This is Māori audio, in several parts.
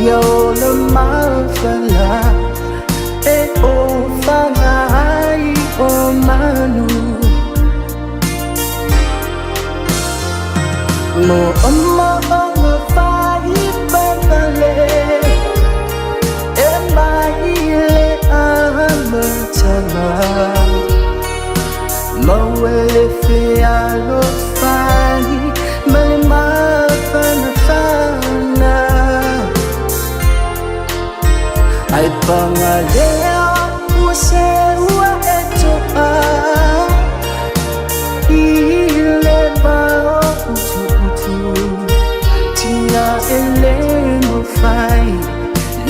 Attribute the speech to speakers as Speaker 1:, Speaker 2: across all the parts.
Speaker 1: yo la mafala e o fangai o manu mo amma o fai papale e mai le amatama mo e fe alo fai male mafana fana ai pangalea use ua eto a ile bao utu tia ele mo fai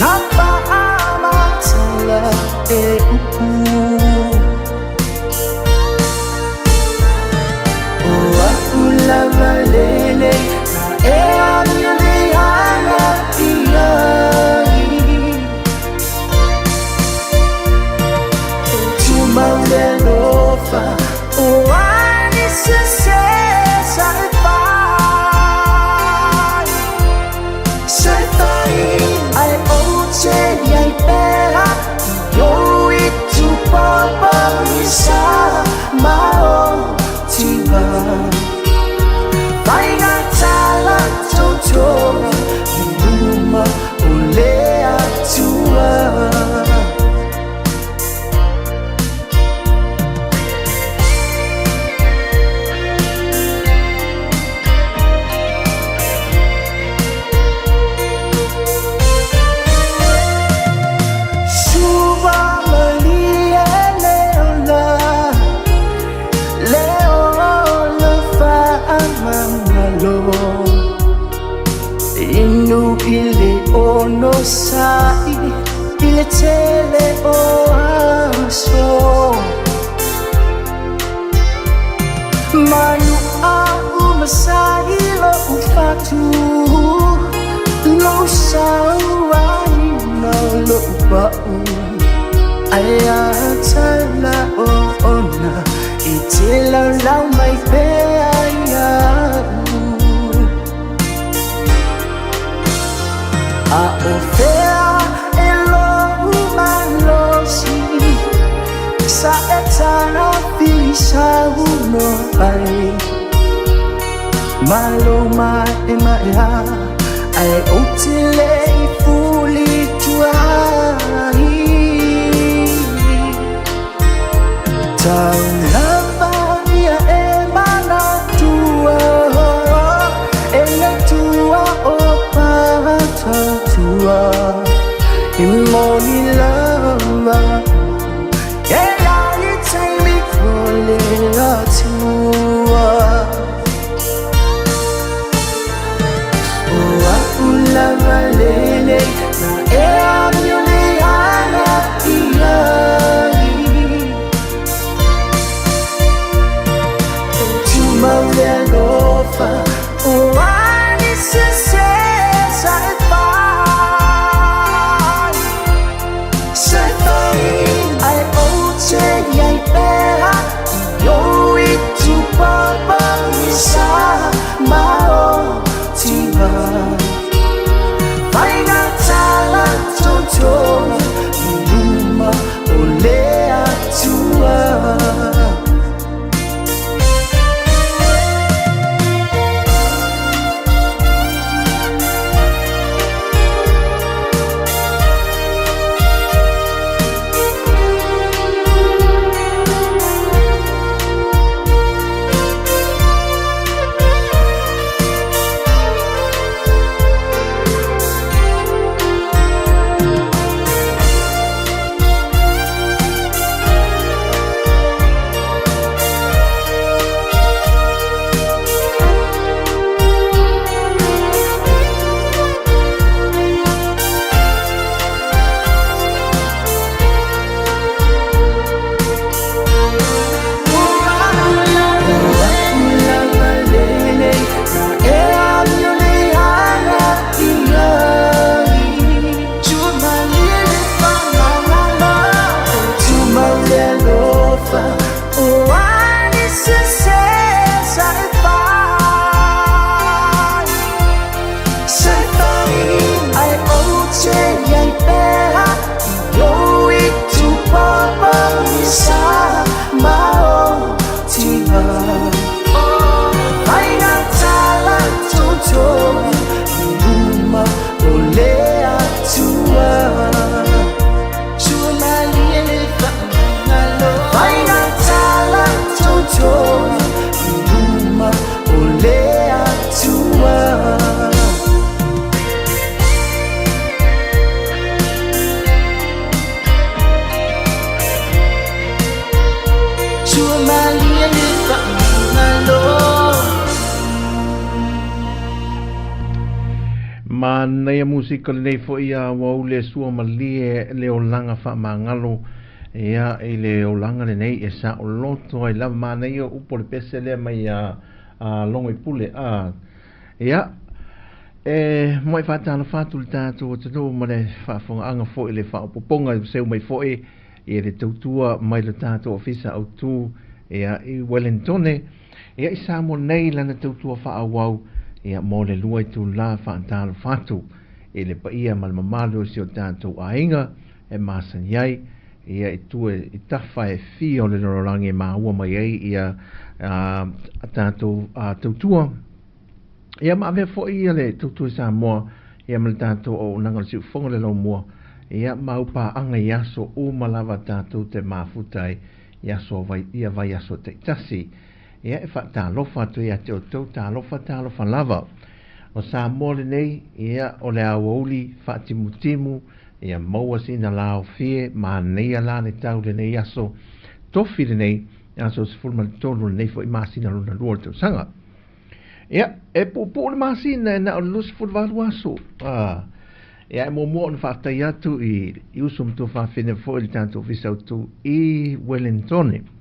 Speaker 1: na pa amatala e upu oa ula valele na e amile ana ia Maulelofa, oh, I need to certify, I owe I better, yo, it to Papa Misa, Mao, Tiba, Vaina Tala, Toto, Numa, Olea, Tua. Inu ile ono sai ile tele o aso manu a umasai lo ufatu lo sawai no lo bau aya tala o ona itela lau mai pe aya a ofea elo umalosi sa etana fisa uno pai maloma emaya ai utile fuli tuai taulava ya emana tua ena tua opa tua imoni lava ela itai mi kole tua oa ulava lele na e amile ana iai
Speaker 2: Ma nei musika nei fo ia wau le sua malie le o langa wha mangalo ia i le o langa le nei e sa o loto ai lava ma nei o upo le pese le mai a longo i pule ia moi whatana whatu le tātou o tano ma le whafonga anga fo i le wha opoponga i seu mai fo i le tautua mai le tātou o fisa au tū ia i Wellingtone ia i sa mo nei lana tautua wha awau ia mo le lua i tu la whaantalo whatu e le paia ma le mamalu si o tātou ainga e masan iai ia i tu i tawha e fi o le nororangi ma ua mai ei ia tātou tautua ia ma avea fo ia le tautua sa moa ia ma le tātou o nanga le siu fonga le lau mua ia ma upa anga i aso o malawa tātou te mafutai iaso vai ia vai aso te tasi ia e wha lofa tu ia te o tau tā lofa lava o sa mole nei ia o le awauli wha timu ia maua sina lao fie ma nei ala ne tau le nei aso tofi le nei aso se fulma le tolu le nei fo i masina luna lua le tau sanga ia e po le masina e na o lus fulvalu aso ia e momo na whaatai atu i usum tu whaafine fo i tanto visau tu i Wellingtone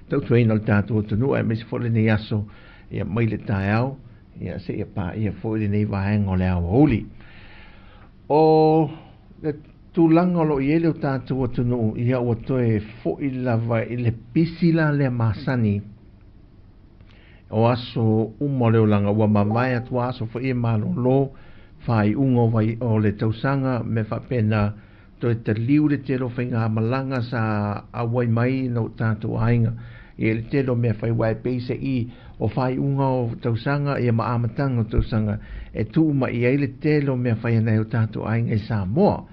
Speaker 2: tau tuaina o tātou tunu e mesi fole nei aso ia mai le tae au ia se ia pā ia fole nei vahenga o le awa holi o le tūlanga lo i ele o tātou tunu ia ua toe fo i lava i le pisila le masani o aso umo leo langa ua mamai atu aso fo i malo lo whai ungo vai o le tausanga me whapena toi te liu le telo whainga malanga sa awai mai no tātou ainga e le telo mea whai wai peise i o whai unga o tausanga e ma amatanga o tausanga e tu ma i ai le telo mea whai anai o tātou ainga e sa moa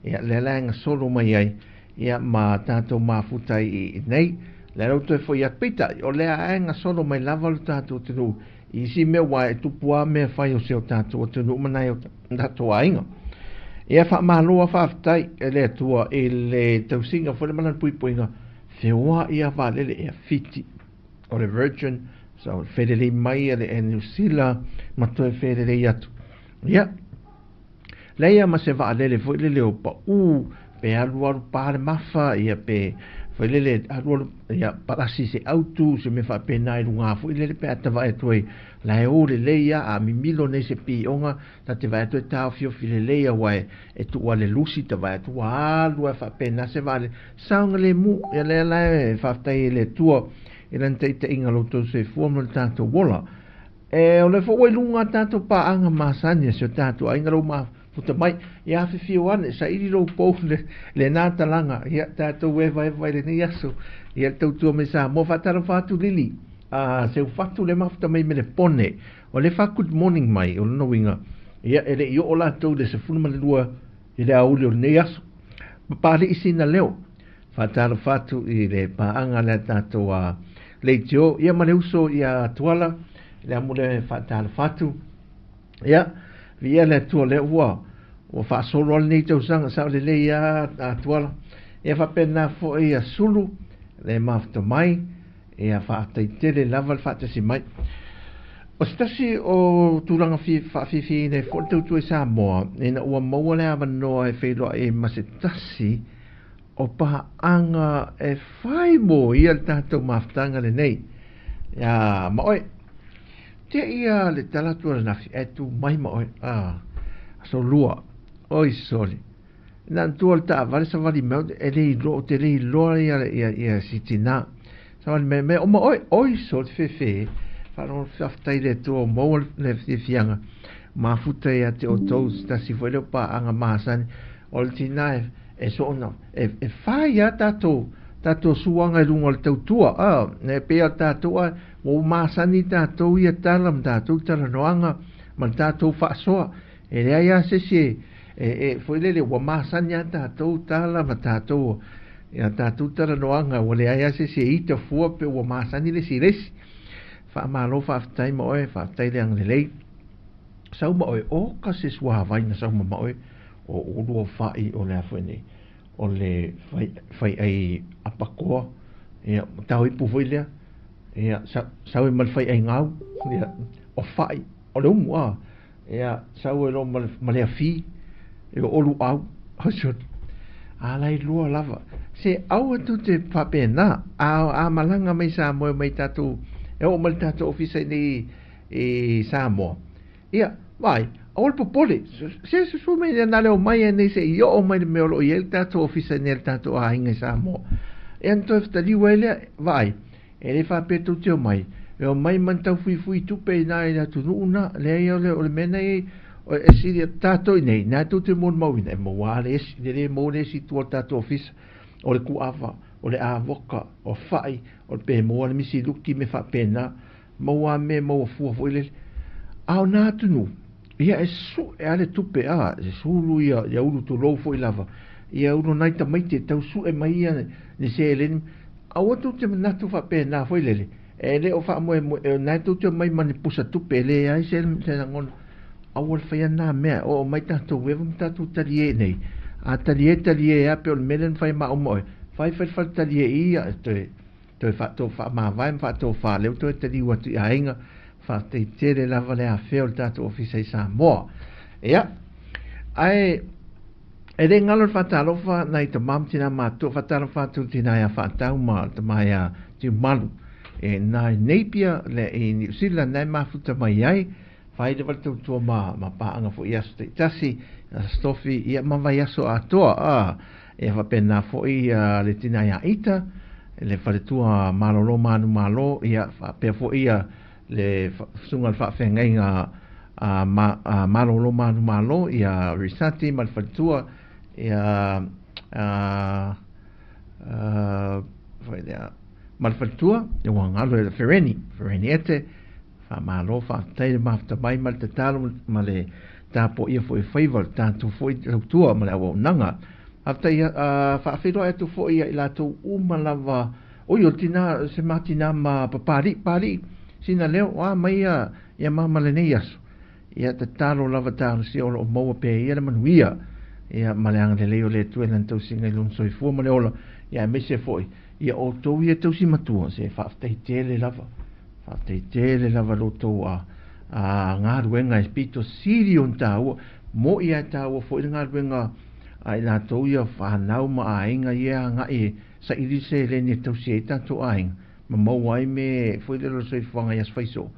Speaker 2: e le langa solo mai ai e ma tātou mafutai i nei le rau toi whai atpita o le ainga solo mai lava lo tātou tenu i si mea wai e tupua mea whai o seo tātou tenu manai o tātou ainga e wha maloa whaftai e le atua e le tausinga whare manan puipuinga whioa ia whalele e fiti o le Virgin so wherere mai e le New Zealand ma toi wherere atu ia leia ma se whalele whaile leo pa pe aluaru pāre mawha ia pe whaile aluaru ia parasi se autu se me wha pe nai runga whaile pe atawa e toi lai o le leia a mi milo nei se pi onga ta te vai to ta fio file leia wai e tu wale lusi te vai tu alu fa pena se vale saunga le mu e le la fa tai le tua e lan te inga lo to se forma tanto wola e o le fo wai lunga tanto pa anga masanya se tanto ainga lo ma puta mai ia fi fio ane sa iri lo po le nata langa ia tanto we vai le ni aso ia tu me sa mo fa tara fa tu lili se fatu le mafta mai me le pone o le fa good morning mai o no winga ia ele io ola to de se fulma le lua ile aulio neas pa le isina leo fatar fatu i le paanga le tato a le jo ia ma le uso ia tuala le amule fatar fatu ia via le tu le ua o fa solo ni to sanga sa le ia tuala ia fa pena fo ia sulu le mafta mai e fa tele lava fa te si mai o stasi o turanga fi ne fo tu sa mo e na o mo le ava no e fe lo e masitasi o pa anga e fai mo ia tato maftanga le nei ya ma oi te ia le tala tu na fi e tu mai ma oi so lua oi soli nan tu alta vale sa vali me e le lo te le lo ia sitina so me o oi so fe fa non faftai le to mo le fianga ma futa ia te o tos ta si foi pa anga masan oltina e so no e fa ia tato suanga lungo le tautua ne pe tato o masani tato ia talam tato tala noanga ma tato fa so e le ia se foi le o masani tato tala ma tato ia tato tala noanga o le ia se ita fu pe o masani le silesi fa malo fa tai mo e fa tai le ang le sau mo o ka se swa vai na sau mo o lo fa i o le afene o le fai ai apako e tau i pu foile e sau mal fai ai ngau o fai o le mo ia sau e lo male afi e olu au hasot alai lua lava se au tu te papena a malanga mai sa mo mai tatu e o mal tatu ofisa ni e Samoa ia vai ol popole se su me na le o mai nei se io o mai me o il tatu ofisa ni tatu a inga Samoa e anto sta li wele vai e le fa pe tu te o mai e o mai man tau fui tu pe na e tu una le o le mena o e si tato nei na tu te mon mau nei mo wale si le mo le si tu tato office o le kuava o le avoka o fai o pe mo le misi luki me fa pena mo wa me mo fu le au na tu nu ia e su e ale tu pe a e su lu ia ulu tu lo fo lava ia ulu nai ta mai te tau su e mai ia ni se le au tu te na tu fa pena fo le ele o fa mo na tu te mai mani pusa tu pe le ai se ngon awal fai na me o mai ta to we ta tu talie nei a talie a pe o melen fai ma o mo fai talie ia to fa ma vai fa to fa le to te di wa ti ainga fa te tere la vale a fe o ta to office sa mo ia ai e le ngalo fa ta lo fa nai to mam tina ma to fa ta lo fa tu tina ya fa ta ma to mai a ti malu e nai Napier le e New Zealand nai ma futa mai ai fai de watu tua ma paanga fo ia ste tasi stofi ia ma vai aso a toa e fa pena fo ia le tina ia ita le fale tua malolo manu malo ia fa pe fo ia le sunga fa fenga a malolo manu malo ia risati mal fale tua ia fai dia mal fale tua e wangalo le fereni ete fa malo fa tai ma ta mai mal te talo ma le ta po ia foi favor ta tu foi tua ma le nanga afta ia fa filo e tu foi ia tu uma lava o yo tina se matina ma pari sina leo wa mai ia mama le nei aso ia te talo lava ta si o mo pe ia manuia ia maleanga le leo le tu e lan tau singa lun soi fu ma le ola ia me se foi ia o to ia tau si matua se fa tai tele lava fa te lava loto a ngā ruenga espito siri on tāua mo ia tāua fo i ngā ruenga ai nā tau ia whanau ma a inga ia ngā e sa iri se le ni tau se tato a inga ma mau ai me fo i lero soi whanga ias whaiso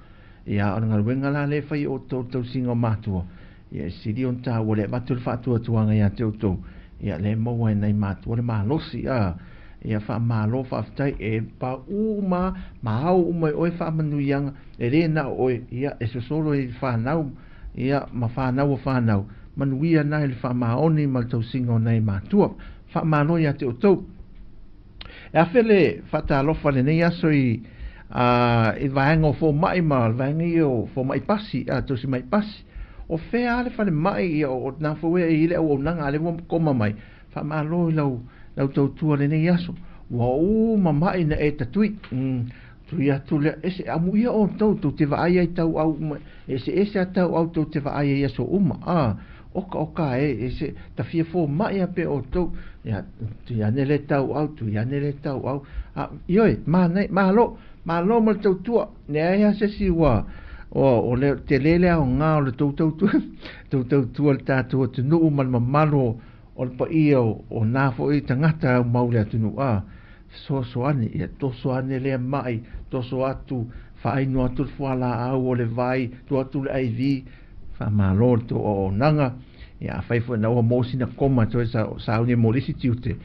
Speaker 2: ia o ngā ruenga la le whai o tau singa o mātua ia siri on tāua le matul whātua tuanga ia te o ia le mau ai nei mātua le mālosi ia fa malo fa tai e pa uma mau uma oi fa manu yang e re na oi ia e so solo e fa nau ia ma fa nau manu ia na il fa maoni mal tau singo nei matua fa malo ia te o tau e a fele fa ta lo fa le nei aso i vaengo fo mai mal vaengo fo mai pasi to si mai pasi o fe ale fa le mai o na fo e ile o nanga ale mo koma mai fa malo lau tau tua le nei aso wa mamai na e tatui tu ia tu le ese amu ia o tau te vai ai tau au ese tau au te vai ai aso oka ese ta fia fo mai pe o tau ia tu ia nele tau au ioi malo mal tau tua ne ia se si wa o le te lele o ngā o le tau tua le tātua te nuu malo o le pa ia o nā fo i tangata maule atunu so ane ia toso ane le mai toso atu whaai no atu whala au o le vai to atu le aivi wha malo to o nanga ia whaifo na ua mosi na koma to sa une molisi tiute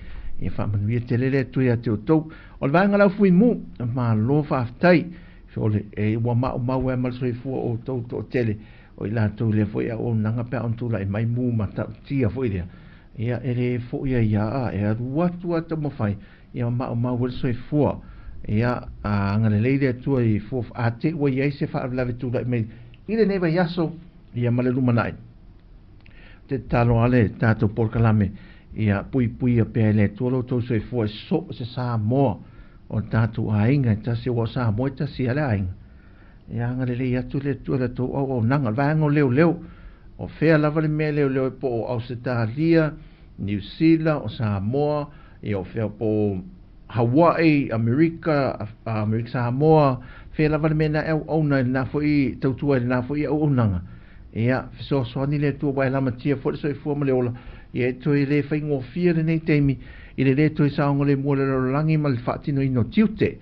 Speaker 2: ia wha manuia te lele tu ia te o tau o le vanga lau fui mu malo wha aftai so le e ua mau e malsoi fua o tau to tele o ila tau le fo ia o nanga pe on tu la e mai mu ma ta tia fo ia ia ere fo ia e ruatua ta mo fai ia ma wel soi fua ia ngale leide tu i fo ate o ia se fa la vetu la me ile neva yaso ia male lumanai te talo ale tato por kalame ia pui a pe le tu lo to soi fua so se sa mo o tato ainga ta se o sa mo ta si ala ainga ia ngale le ia tu le to o nanga vango leo o fea lava le mea leo po o Australia, New Zealand, o Samoa, e o fea po Hawaii, Amerika Samoa, fea lava le mea na au na fo i tautua na fo i au nanga. ia so ni le tu wai lama tia fo so fo ma le ola ia to i le fai ngo fia le nei teimi i le to i sa ngo le mo le langi ma le fati no ino tiute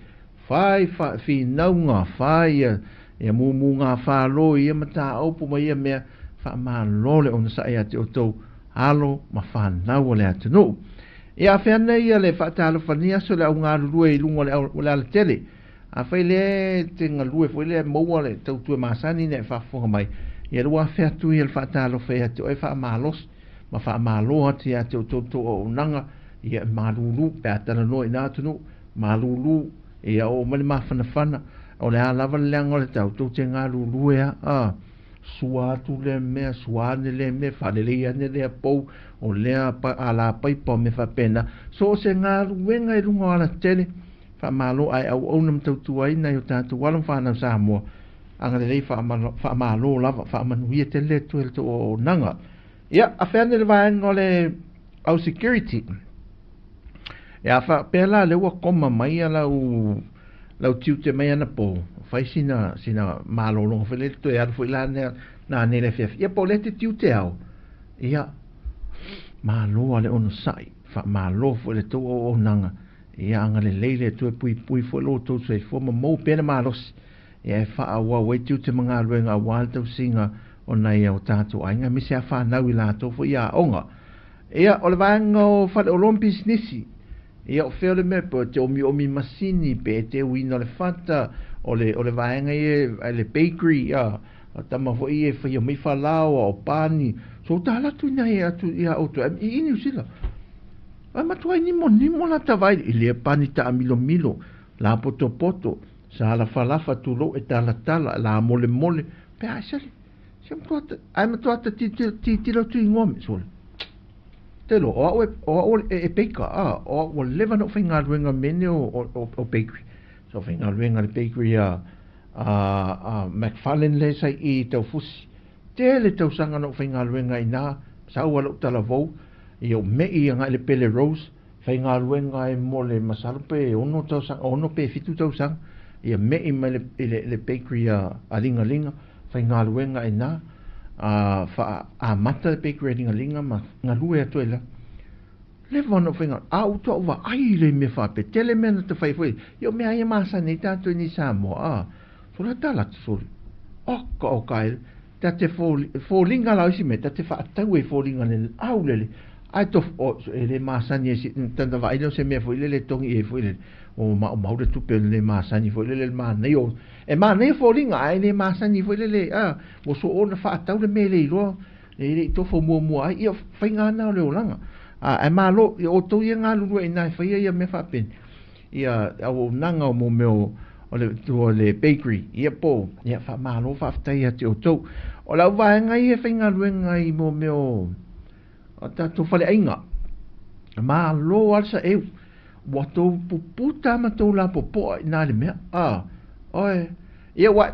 Speaker 2: fai fa fi naunga fai ia mu nga fa lo ia mata au pu mai me fa ma lo le on sa ia te o to alo ma fa na o le atu no ia fa nei le fa ta lo fa nia so le nga lu e lungo le tele a fai le te nga lu e foi le mo le tau tu ma sani ne fa fo mai ia lua fa tu ia fa ta lo fa ia te o fa ma los ma fa ma lo ati ia te o to o nanga ia ma lu pe ta no ina tu no ma lu ia o ma ma fa o le lava le ngo le tau tu te nga lu ia a sua tu le me sua le me fa le ia ne le po o le pa ala pa po me fa pena so se nga wenga i lungo ala tele fa malo ai au onam tau tu ai na yo tatu wala fa na sa mo anga le fa malo lava fa manu ia te le tu o nanga ia a fa le va ngole au security ia fa pela le wa koma mai ala u lau tiu te mai ana po fai sina malo longa fa le tu e ar foi la na ne le fef ia po le te tiu te au ia malo ale on sai fa malo fo le to o nanga ia anga le leile tu pui fo lo to se fo mo pena malos ia fa awa we tiu te manga luenga wal to singa ona ia o tatu ainga mi se fa na wi la to fo ia onga ia o le vango fa o lompis nisi ia o fele me po te o mi masini pe te wino le fata o le vaenga ia le bakery ia tama fo ia fa mi fa lao o pani so ta la tu na ia tu ia o tu i ni usila ma tu ai ni mo la ta vai le pani ta milo la poto sa la falafa tu lo e tala la mole pe ai sali se mo tu ai mo tu ti lo tu ngom so te lo o e peka o leva no finga ruenga mene o bakery so finga ruenga le bakery McFarlane le sai i tau fusi te le tau sanga no finga ruenga ina sa ua lo tala vou i o me i anga le pele rose finga ruenga e mole masalpe ono tau sanga ono pe fitu tau sanga i me i me le bakery a linga finga ruenga ina fa a mata le bakery linga ma ngalue atoela le vono finga au to va ai le me fa pe tele men te fai foi yo me ai masa ni tanto ni samo so la tala so o kai te fo linga la si meta te fa ta we fo linga le au le ai to le masa ni si tanta vai no se me foi le tongi e foi le o ma de tu pe le masa ni foi le ma nei o e ma nei fo linga ai le masa ni foi le o so o na fa ta le me le lo e to fo mo ai io finga na le olanga e malo o to ia nga lu e na fa ia me fa pen ia o nanga o mo meu o le bakery ia po ia fa malo fa ta ia te o to o la va nga ia finga lu nga i mo meu o ta to fa le ainga malo alsa e o to puta ma to la popo na le me oi ia wa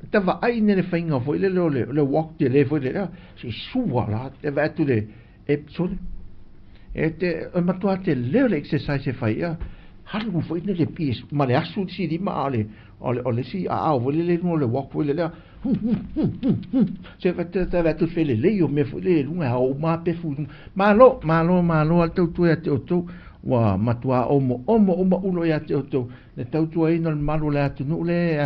Speaker 2: ta va ai ne le finga foi le walk de le foi le si suwa la te va tu le episode te ma to te le exercise fai halu foi ne le pis ma le asu si di ma le si vo le no le walk foi le se va tu fe le yo me foi le lunga o ma pe fu malo al tu te o tu wa matua omo ulo ya te o le tau tu ai no malo le atu no le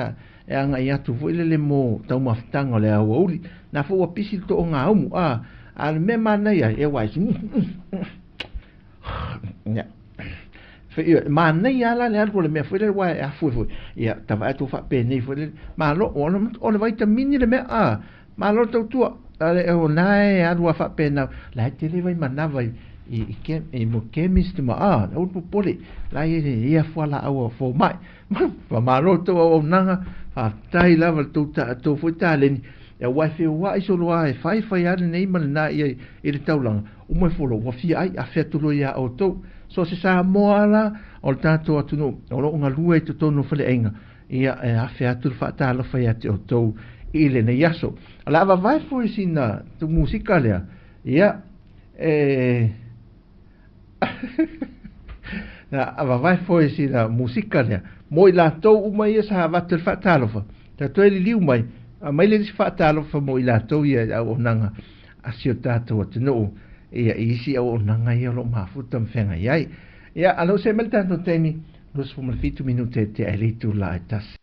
Speaker 2: e anga ia tu foi le mo tau maftanga le au uli na fo wa pisil to nga umu al me mana ia e wai ya fe mana ia la le algo le me foi le wai foi ia tava tu fa pe nei foi ma lo o le vitamini le me ma lo tu ale o nai algo fa pe na la te le vai mana vai i mo chemist ma o pole la ia fo la au fo mai ma lo to o nanga fa tai lava tu foi talen e wa fe wa iso lo ai fai ale nei mal na i le taulang o mo folo wa fi ai a fetu lo ia o to so se sa moala o tato atu no o lo nga lue to tonu fele enga ia e a fe atu fa ta lo fa ia te o to ile ne yaso ala va vai fo sina tu musica le ia na va vai fo sina musica le moi la to u mai sa va te fa ta lo fa ta to li liu mai mai le whaatalo wha mo i lātou ia au nanga asio tātou atino ia isi au nanga ia lo mafuta mwhenga iai. Ia alo se mele tātou teimi, los po malfitu minute te ailitu la etasi.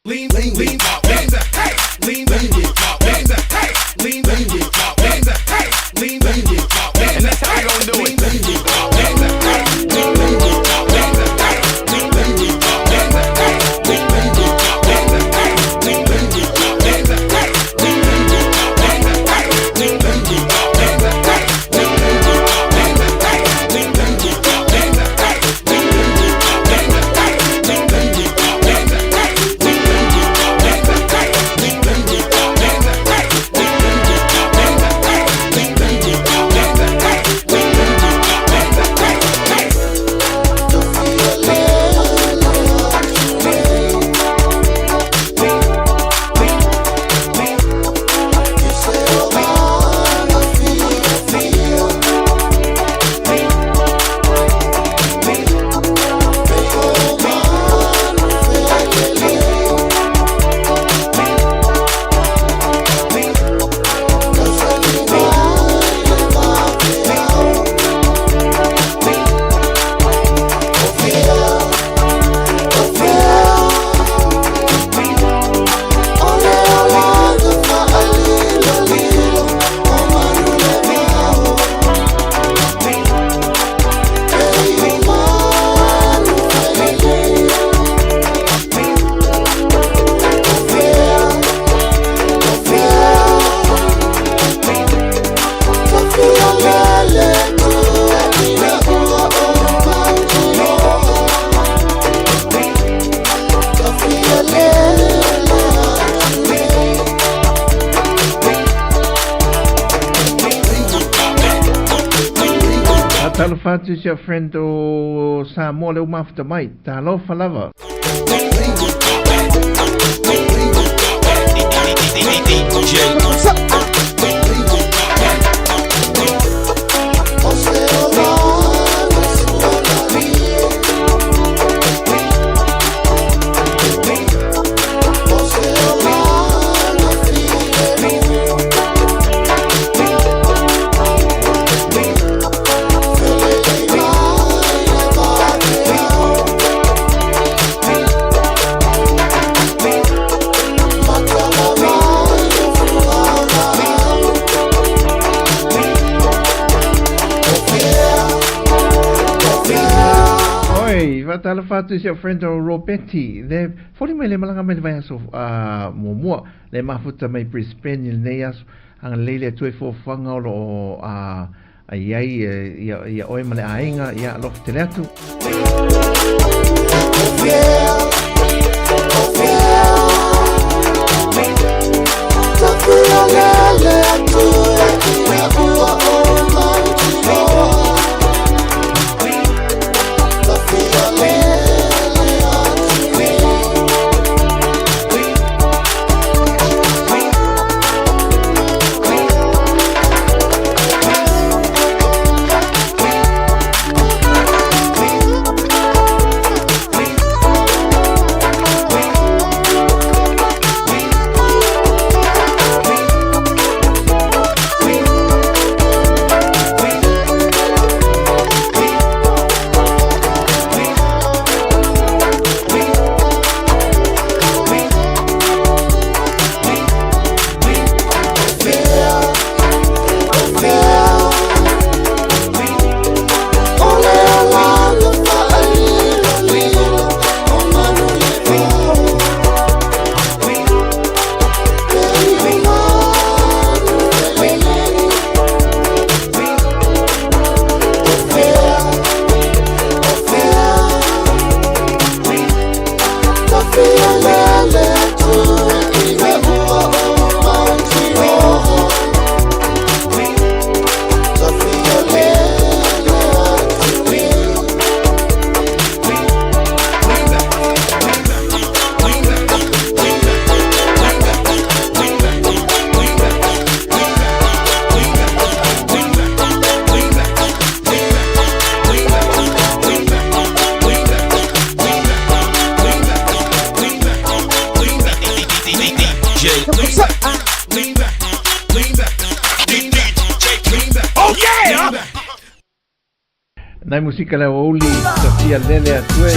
Speaker 3: Lean, lean, lean, lean, hey, lean, lean, lean, hey, lean, lean, lean, hey, lean, lean, lean, and that's how we gonna do it. Lean, lean, lean, hey, lean, lean, lean, hey, lean, lean, lean, hey, lean, lean, lean, hey, lean, lean, lean, hey, lean, lean, lean, hey, lean, lean, lean, hey, lean, lean, lean, hey, lean, lean, lean, hey, lean, lean, lean, hey, lean, lean, lean,
Speaker 2: Talo fatu sia friend o Samoa leo mafuta mai. Talo falava. Tala fatu sia friend o Roberti le fori mai le malanga mai vai aso momoa le mafuta mai Brisbane le nei aso anga leile tue fo fanga o ai ia oi male ainga ia lo teleatu Nai musika le oli Sofia Lele atue.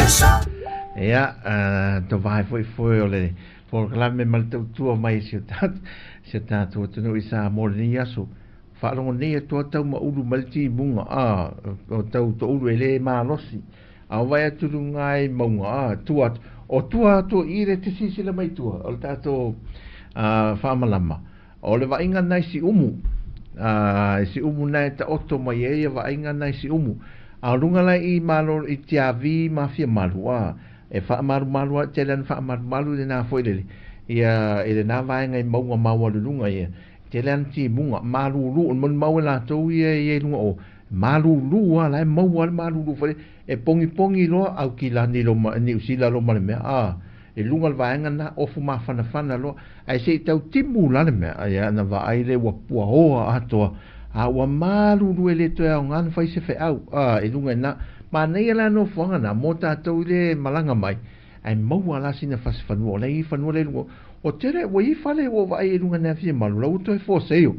Speaker 2: Ia, to vai foi ole. Por klame mal tu mai se tatu tunu isa morni aso. Whaalongo nei atua tau ma uru malti munga o tau to uru ele maa losi. A wai aturu ngai maunga tua to ire te sisila mai tua. O le tato whaamalama. O le wainga nai si umu. Si umu nai ta oto mai eia wainga nai si umu. A runga lai I malo I te avi mafia malu. E whaamaru te lan whaamaru le nā whoilele. Ia ele nā wainga I maunga maua lunga ia. Te lan ti munga maruru mon mau la to ye lunga o maruru ala mau al maruru fale e pongi lo au ki la ni lo ni usila lo male me e lunga vaenga na ofu ma fana lo ai se tau timu la me ai na va ai le wa pua ho ato a wa maruru ele to e ngan fai se fe au e lunga na ma nei la no fonga na mota to le malanga mai ai mau ala sina fas fanu le fanu le lunga o tere wa I fale o vai e lunga na fie malu la uto e fo seio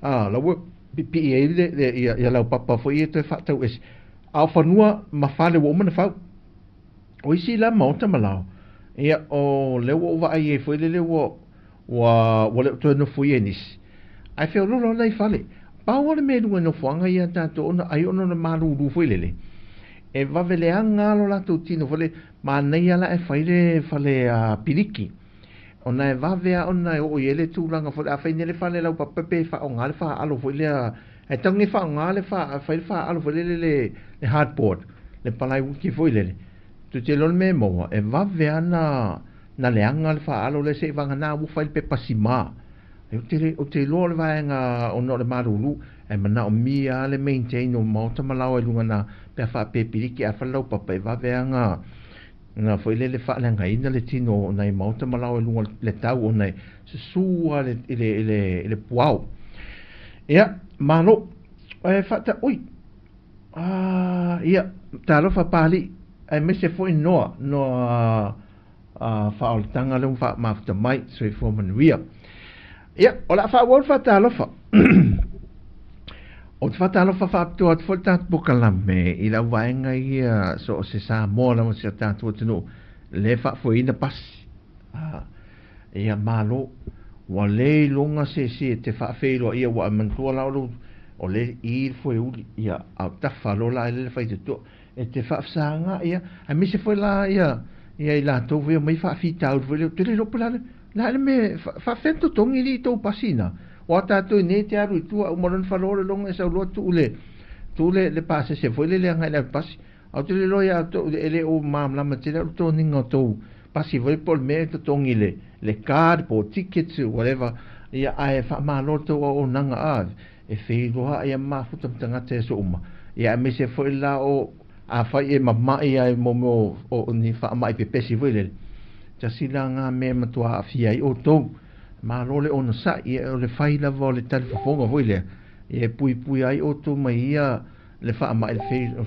Speaker 2: la wo pi e le ia la papa fo I to fa tau es a fanua ma fale wo mana fa o isi la mauta malao ia o le wo vai e fo le wo wa le to no fo ienis ai fe lo la fale pa o le me lunga no fanga ia tato ona ai ona na malu lu fo le e va vele anga lo la to tino fo le ma nei ala e fale a piliki ona e vavea ona o ele tūlanga fo a fainele fale lau papepe fa o ngale fa alo fo le e tangi fa o ngale fa alo fo le hardboard le palai uki fo le tu te lol me mo e vavea na le anga le fa alo le se vanga na u fa pe pasima e o te lo le vaenga o no le marulu e mana o mia le maintain o mauta malau e lunga na pe fa pe piriki a fa lau pape vavea nga na foi le fa la ngai na le tino na I mauta malau e lunga le tau na se sua le puau ia malo e fa ta ui ia talo fa pali ai me se foi no fa al tanga le fa mafta mai so fo manuia ia ola fa wol fa talo fa o te whatalo whawhapto at wholtat pokalame I la waenga ia so se sa mola mo se tatu atunu le whawhoina pasi ia malo wa le longa se te whawhero ia wa mantua laulu o le I fwe uli ia au tawhalo la ele whai te to e te whawsanga ia a mi se fwe la ia I la tau veo mai whawhitau veo te le lopulale la ele me whawhento tongi li tau pasina o tato ne te aru tua o moron falore longa sa lo tu le pase se foi le ngai le pasi au te le loya to ele o mam la matera to ninga to pasi voi por me to tongile le card po tickets whatever ia ai fa ma lo to o nanga a e fe lo ia ma futa tanga te so uma ia me se foi la o a fa e mama ia mo o ni fa mai pe pesi voi le ja silanga me matua afia I o to ma lole ona sa I o le fai la vo le telefonga voile e pui ai o to mai ia le fa ma le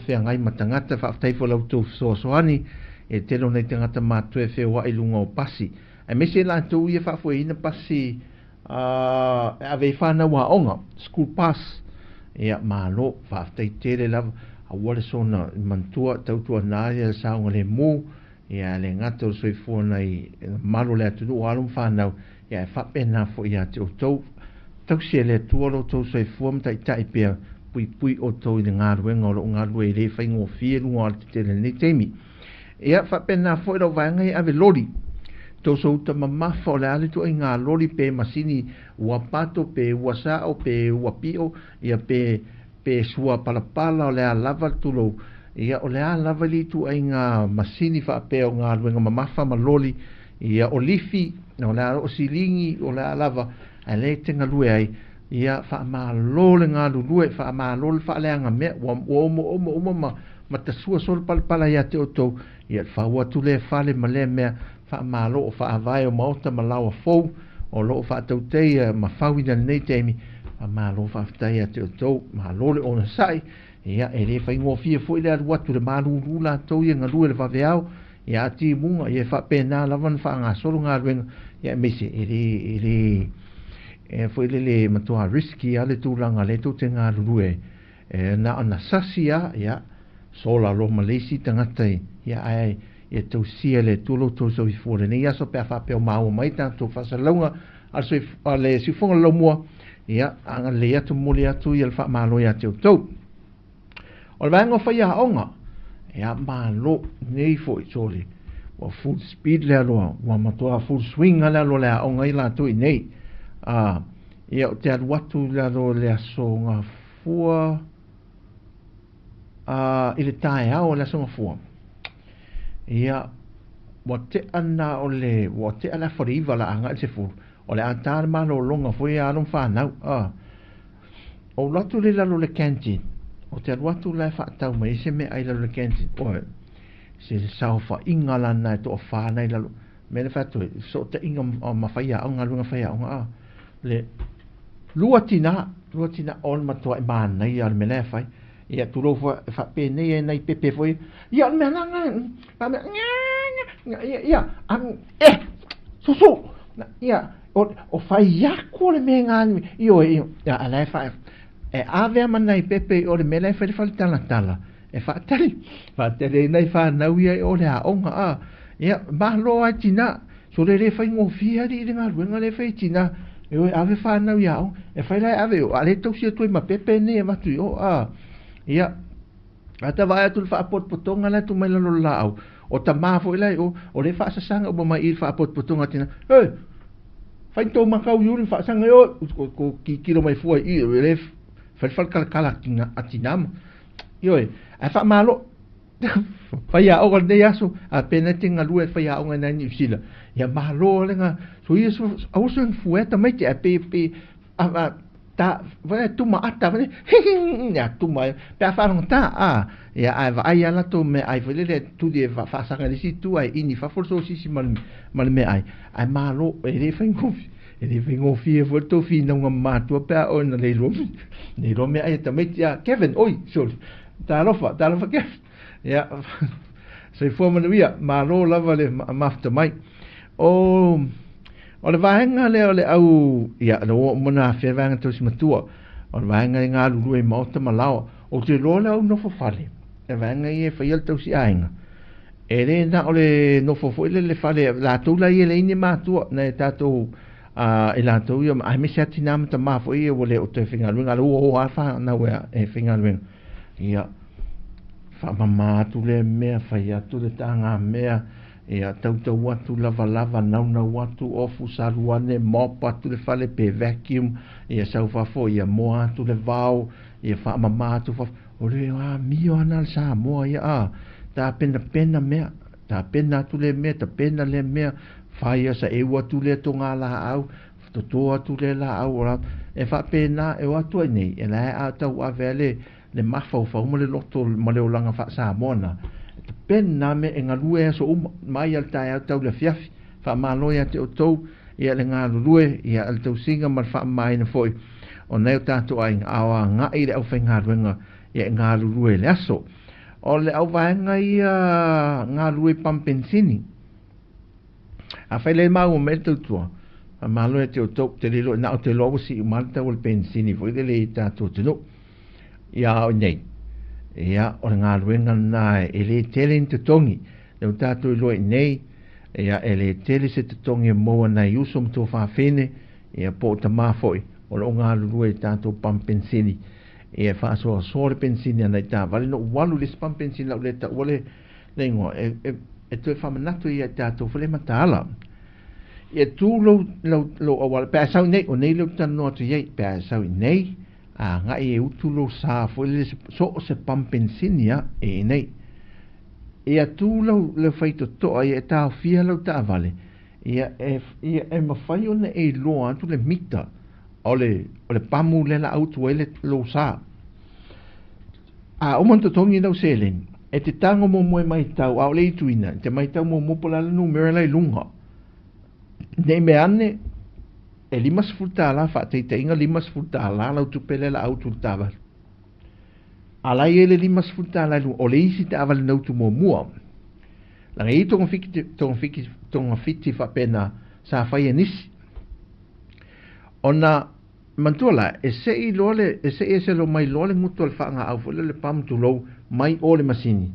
Speaker 2: fe ngai matangata fa tai fo lau to so ani e te lo nei tangata ma tu e fe wa I lunga o pasi e me se la to ia fa fo ina pasi ave fa na wa onga school pass e ma lo fa tai te le la a wale sona mantua tautua na ia sa ngale mu ia le ngato so fo nei malo le tu o alum fa na ia fa pena fo ia te o tau se le tuolo tau so fo mta tai pe pui o tau I ngā ruenga o ngā rue le whai ngō whie runga te le ne teimi ia fa pena fo ilo vangai ave lori tau so uta mamafa o le ale tu ai ngā lori pe masini ua pato pe ua sao pe ua pio ia pe sua palapala o le a lava tulo ia o le a lava li tu ai ngā masini fa pe o ngā ruenga mamafa maloli ia o lifi o le a o silingi o le a lava a le tenga lue ai ia fa ma lole ngā lue fa ma lole fa le anga me o ma ta sua sol palapala ia te o tau ia fa ua tu le fa le male mea fa ma lo fa vai o mauta ma lawa fou o lo fa tau te ma fawi na nei teimi fa ma lo fa tai te o tau ma lole ona sai ia e le fa ingo fie foi le watu le malu rula tau ia ngalu le fa veao ia ti munga ia fa pena lavan fa nga solo nga wen ia mesi ele foi le matua risky ale tu langa le tu te nga lue na ona sasia ia sola lo malesi tangata ia ai ia tau sia le tulo tau so i fore nei aso pe fa pe o mau mai tanto fa salonga al so le si fonga lo mua ia anga le atu muli atu ia fa malo ia tau o le vango fa ia onga ia malo nei fo i soli wa full speed le alo wa matua full swing ala lo le onga ila tu i nei ia o te watu le alo le aso nga fua i le tae au le aso nga fua ia wa te ana o le wa te ala fariva la anga se fu o le ata ma lo longa foi a non fa nau o latu le lalo le canteen o te watu le fa tau mai se me ai lalo le canteen o se sa fa ingala na to fa na lalo me le fatu so te inga ma fa ia nga lunga fa ia nga le luatina on ma to ma na ia me le fa ia tu lo fa pe nei nei pepe foi ia me na nga ia susu ia o fa ia ko le me nga io ia ala fa ave manai pepe o le me le fa tala e fa tele nei fa na ia o le onga ia ma lo a tina so le fa ngo fia di nga ruenga le fa tina e ave fa na ia e fa la ave o ale to si tu ma pepe ne ma tu ia ata vai tu fa pot potonga la tu mai lo lao o ta ma fo lai o le fa sa sanga o mai fa pot potonga tina fa to ma ka u fa sanga o ko kilo mai fo i le fa kala tinga atinam yo a fa malo fa ya o de yaso a pena tinga lu fa ya o na ni sila ya malo lenga so yeso au so fueta mai te pe ta vai tu ma ata vai ya tu ma pe fa non ta ya ai ala to me ai vele tu de fa sa ga si tu ai ini fa forso si mal me ai malo e fa ngo fi volto fi non ma tu pe on le lo me ai ta me ya Kevin oi so ta lo fa ke ya se fo ma via malo lava le mafta mai o le vaenga le au ia lo mona fe vanga to si matua o le vaenga nga lu e mota malao o te lo la no fo fale e vaenga e fa yel to si ainga e le na o le no fo fo le fale la to la ye le ni matua na ta to e la to yo ai me se tinam ta ma fo e o le o te finga lu nga lu o fa na we e finga lu ia fa mama tu le me fa ya tu le tanga me ia tau watu lava nauna watu ofu saruane mopa tu le fale pe vacuum ia sau fa fo ia moa tu le vau ia fa mama tu fa ore mio anal sa moa ia ta pena mea ta pena tu le mea ta pena le mea fa ia sa e watu le tonga la au to tu le la au ora e fa pena e watu nei e la a tau a vele le mafa fa mo le loto mo le olanga fa sa mona pen na me en alue so mai al tai tau le fiafi fa malo ya te o ia le ngā lue ia al tau singa mal fa mai na foi o nei tatu ai awa nga i le au whainga ruenga ia ngā lue le aso o le au vaenga ia ngā lue pampensini a whai le mau me tau tua fa malo ya te o te lilo na o te lobo si umalta o le pensini foi le tatu tino ia o nei ia o ngā ruenga nai e le tele te tongi le tatu loi nei ia e le tele se te tongi moa nai usum to whawhene ia po ta mafoi o lo ngā lue tatu pampensini ia whaasoa sore pensini anai tā vale no walu les pampensini lau le ta ole le ingoa e tue whamanatu ia tatu whale matala ia tū lo awala pēa sau nei o nei leo tanu atu iei pēa sau nei nga e utulo sa foi so se pampensini e nei ia tu le feito to ia ta fia lo ta vale ia e ma fai ona e lo atu le mita ole pamu le la auto ele lo sa o monto tongi no selen e te tango mo mai tau au le tuina te mai tau mo pola no merela lunga nei me ane e limas futala fa te inga limas futala la tu pele la auto tava ala ele limas futala lu o le isi tava no tu mo mua la ngai tong fiki fa pena sa fa yenis ona mantua e se I lole e se lo mai lole mutu le whaanga au fo le pam tu lo mai o le masini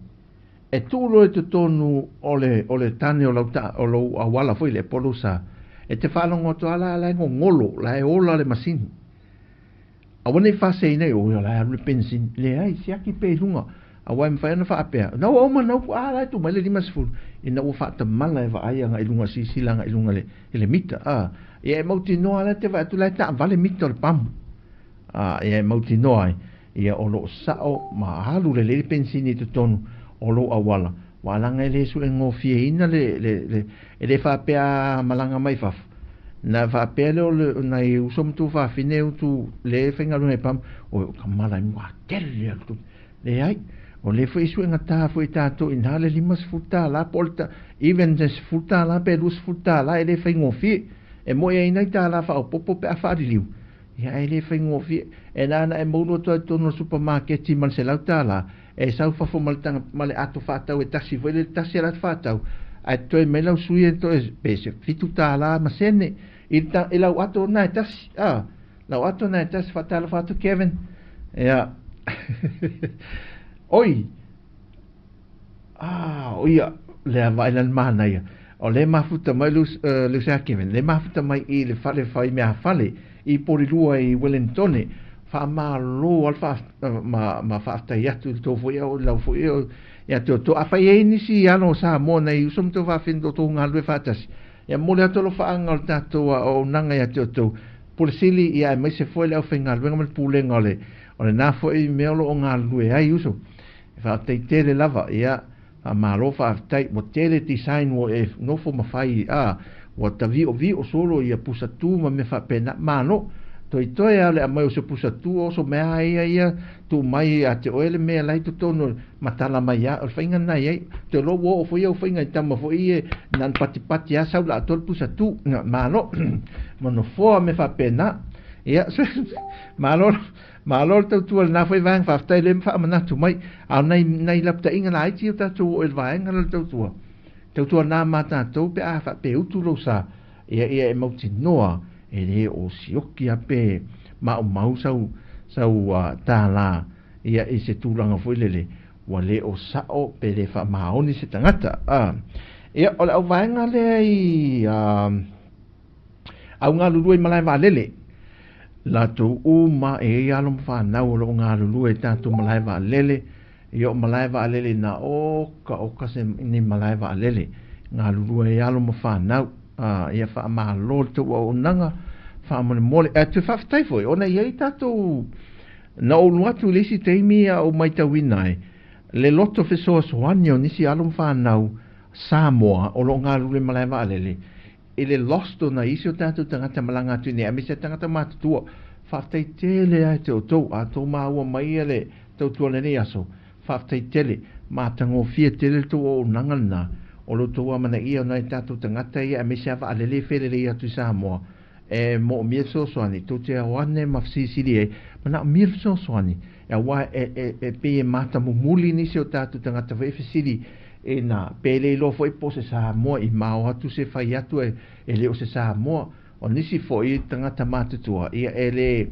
Speaker 2: e tu lo te tonu o le tane o lauta o lo awala foi le polo sa e te whalongo to ala la ngolo la e ola le masini a wane whase ina o la le pensin le ai siaki pe lunga a wai mwhaia na whaapea na o ma na ala tu mai le lima sifuru ina o whaata mala e waaya nga ilunga sisilanga ilunga le mita e mauti noa la te whaatu lai ta vale mita le pamu e mauti noa e o lo sao ma halu le pensini te tonu o lo awala walanga e le su e ngofie ina le whaapea malanga mai fafu na whaapea leo na i usom tu whaafine utu le whengaru e pamu o kamala mua tele altu le ai o le fo isu nga ta fo tato in hale limas futa la porta even des futa la pe lus futa la ele fe ngofi e mo e ina ta la fa popo pe afa di liu ya ele fe ngofi e na e mo to no supermarket ti man se la ta la e sa fa fo mal tanga mal ato fa ta e taxi vo le taxi la fa ta a to e me la su e to es pese fitu ta la ma sene il ta e la ato na taxi la ato na taxi fa ta la fa to Kevin ya oi oia le vailan mana ia o le mafuta mai lus Kevin le mafuta mai I le fale fai mea fale I porilua I Wellington fa ma lo al fa ma fa sta ia tu to foi o la foi ia to a fa ia ni si ano sa mo nei usum to va findo to nga le fatas ia mo le to lo fa ngal tato o nanga ia to por sili ia mai se foi le ofengal venga mal pulenga le o le na foi melo o nga lu ai uso fa te tele lava ia a malo fa tai mo tele design wo e no fo ma fai wo ta vi o solo ia pusa tu ma me fa pena mano to ale a mai o se pusa tu o so me ia tu mai a te oele me lai to tono matala mai o fainga na ia te lo wo fo ia fainga tama fo ia nan pati a sa la to pusa tu mano mono fo me fa pena ia malo tau tu na foi vang fa tai lem fa mana tu mai au nei lap ta inga lai ti ta tu el vang al tau tu na mata tu pe a fa pe utu lo sa ia e mo ti noa e le o sioki a pe ma o mau sau ta la ia e se tu langa foi lele wa le o sa o pe le fa ma oni se tangata ia o le vang ale ai au nga lu i malai va lele la tu uma e alom fa na o lo nga lu e tanto malai va lele io malai va lele na o ka se ni malai va lele nga lu e alom fa na ia fa ma lo tu o nanga fa mo mole e tu fa tai foi ona ia tanto na o lu atu le si te mi o mai ta winai le lotto fe so anio ni si alom fa na Samoa o lo nga lu le malai va lele ele losto na iso tanto tangata malanga tu ne amisa tangata matu tu fa tai tele ai to a to ma o mai ele to le ne aso fa tai tele ma tango fie tele to o nangana o lo to mana ia na tatu tangata ia amisa va le fele le atu Samoa e mo mi so soani to te wane mafsi silie mana mi so soani e wa e pe mata mo muli ni se tatu tangata ve fisili e na pele lo foi po se Samoa I mau atu se fai atu e le o se Samoa o nisi foi tangata matu tua ia ele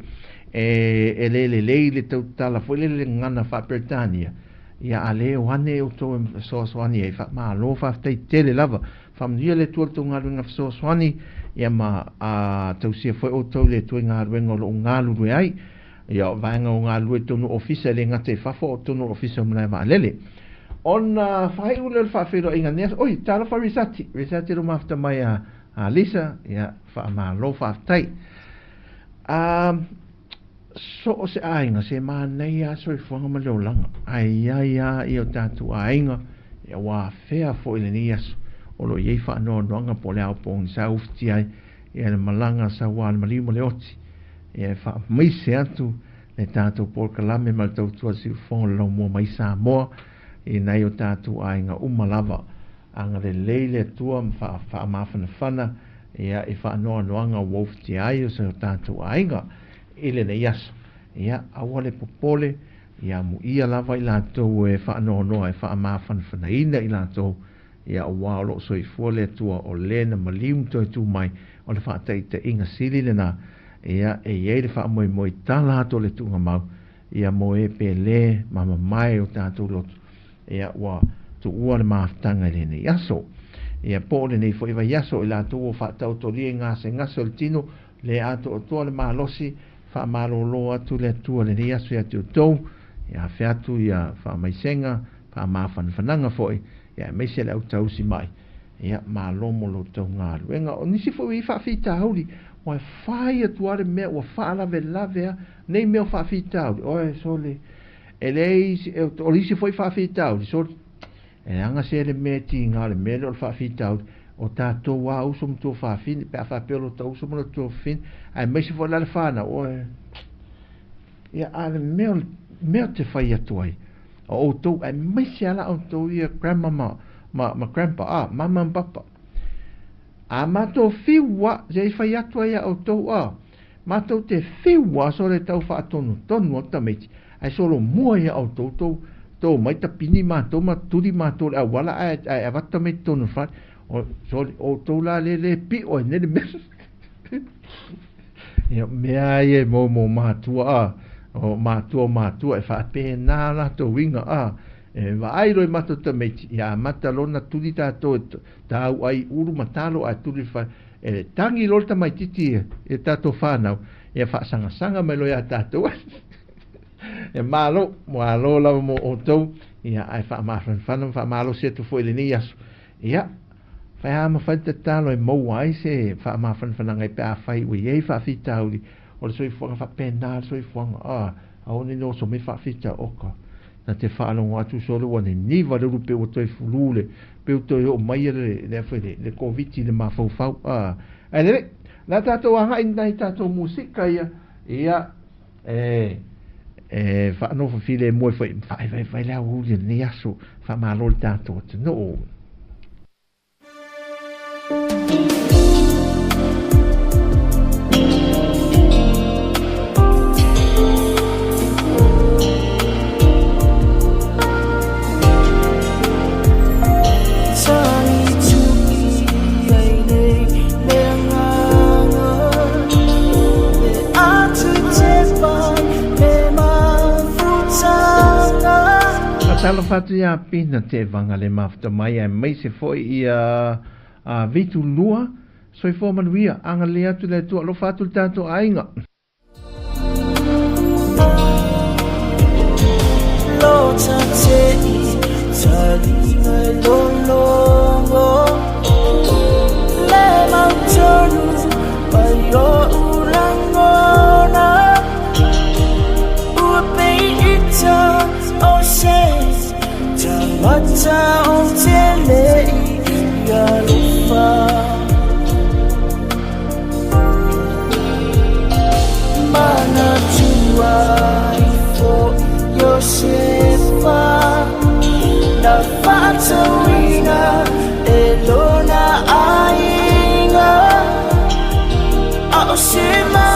Speaker 2: le tau tala foi le ngana fa Britania ia ale o ane o to so soani e fa ma lo fa tai tele lava fa mdia le tu to ngalu nga so soani ia ma a tau se foi o to le tu ngalu ngolo ngalu ai ia vanga o ngalu to no office le ngate fa fo to no office mo ma lele on fai ule fa fero inga nes oi tala fa risati lo mafta mai a Lisa ya fa ma lo fa tai so se ainga se ma nei a so fo ma lo langa ai io tatu ainga ya wa fea fo ile nias o lo ye fa no nga po le au pon sa ufti ai ya malanga sa wa mali mo le oti ya fa mai se atu le tatu por kalame mal tau tu si fo lo mo mai sa mo e nei o tatu ainga umalava anga le leile tua fa mafana ia e fa no anga wolf ti ai o se tatu ainga ile ne yas ia awale popole ia mu ia lava ila to e fa no e fa mafana ina ila to ia wa lo so I fole tua o lena malim to tu mai o le fa te inga sili na ia e le fa mo tala to le tunga mau ia mo e pele mama mai o tātou lotu ia wa tu ua le maftanga le ne yaso ia po le nei fo iwa yaso i la tu o fa tau to lie ngase ngaso le tino le ato o toa le malosi fa malolo atu le atua le ne yaso ia tou ia featu ia fa maisenga fa mafanfananga foi ia meise le au tau si mai ia malomo lo tau ngā luenga o nisi fo i fa fita hauri o e whai atuare mea o whaalawe lavea nei mea o whawhita hauri o e sole e lei o lisi fo i whawhita hauri sole e anga se le mea ti ngā le mea le o whawhita hauri o tātou wā usom tō whawhini pe a whapelo ta usom na tō whawhini ai meise fo lale whana o e ia ale mea te whai atuai o tō ai meise ala o tō ia grandmama ma grandpa mama and papa a mato fiwa ze fai atua ia o tau mato te fiwa so le tau fa tonu o tameti ai solo mua ia o tau mai ta pini mato ma turi mato le wala ai avata me tonu fa o tau la le pi o ne le ia mea ia mo matua o matua e fa pena la to winga e va ai roi mato tameti ia mata lona tuli tato tau ai uru matalo a tuli fa e tangi lolta mai titi e tato whanau e fa sanga mai loia tato e malo la mo o tau ia ai fa mafan fa malo se tu foi le nias ia fa ama fa te talo e mo ai se fa mafan ngai pe a fai wi e fa fitauli o le soi fa pena soi a oni no so me fa fita oka na te whaalongo atu solo wane ni walaru pe o toi fulule pe o toi o mai le COVID le mawhau le la tatou anga inai tatou musika ia whaanofa file moe whai la uli ni aso wha malol tatou atu no tala fatu ia pina te vanga le mafta mai ai mai se foi ia vitu lua soi fo manuia anga le atu le tu lo fatu tanto ainga lo tate tali lo lo le mautonu paio urangona upe ita o se Mata on tele ia lupa Mana tua ifo Yosefa Na fata wina elona ainga A osema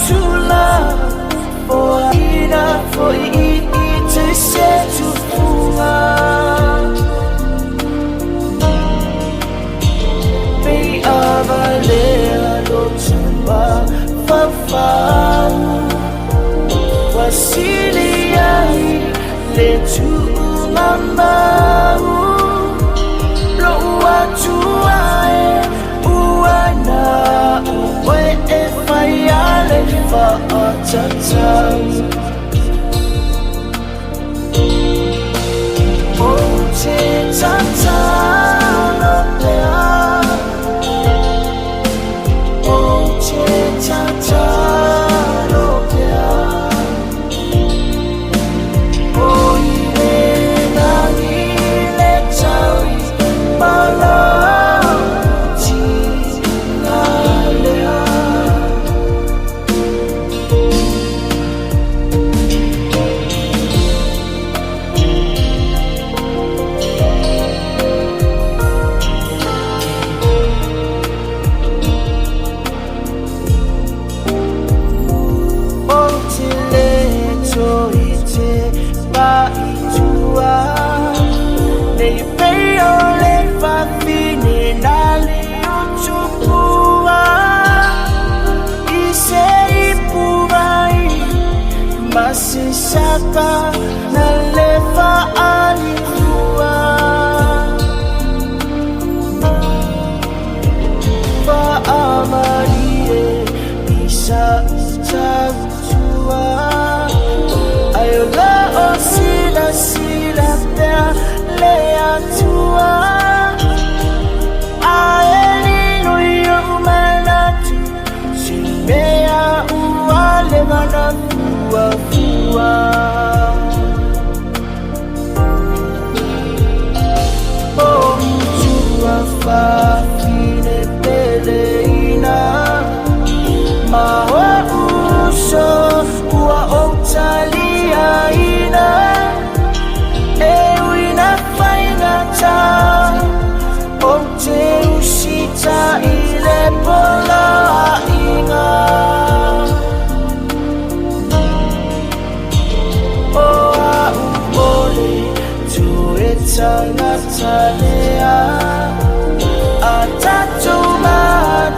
Speaker 2: tula O ina fo i te setu Be avalea lo chamba fafau Wasili ai le tu mamau Lo uatuae uana uwe e faiale fa atatau
Speaker 1: saka na lefa alifua Amalie isa tua ayola o sila pea lea tua aelino yo manatu simea uale mana fua oh tua fa fine peleina mawa uso ua otaliaina ewina faingata o te usita ile pola inga o a uole tu etangatalea atatuma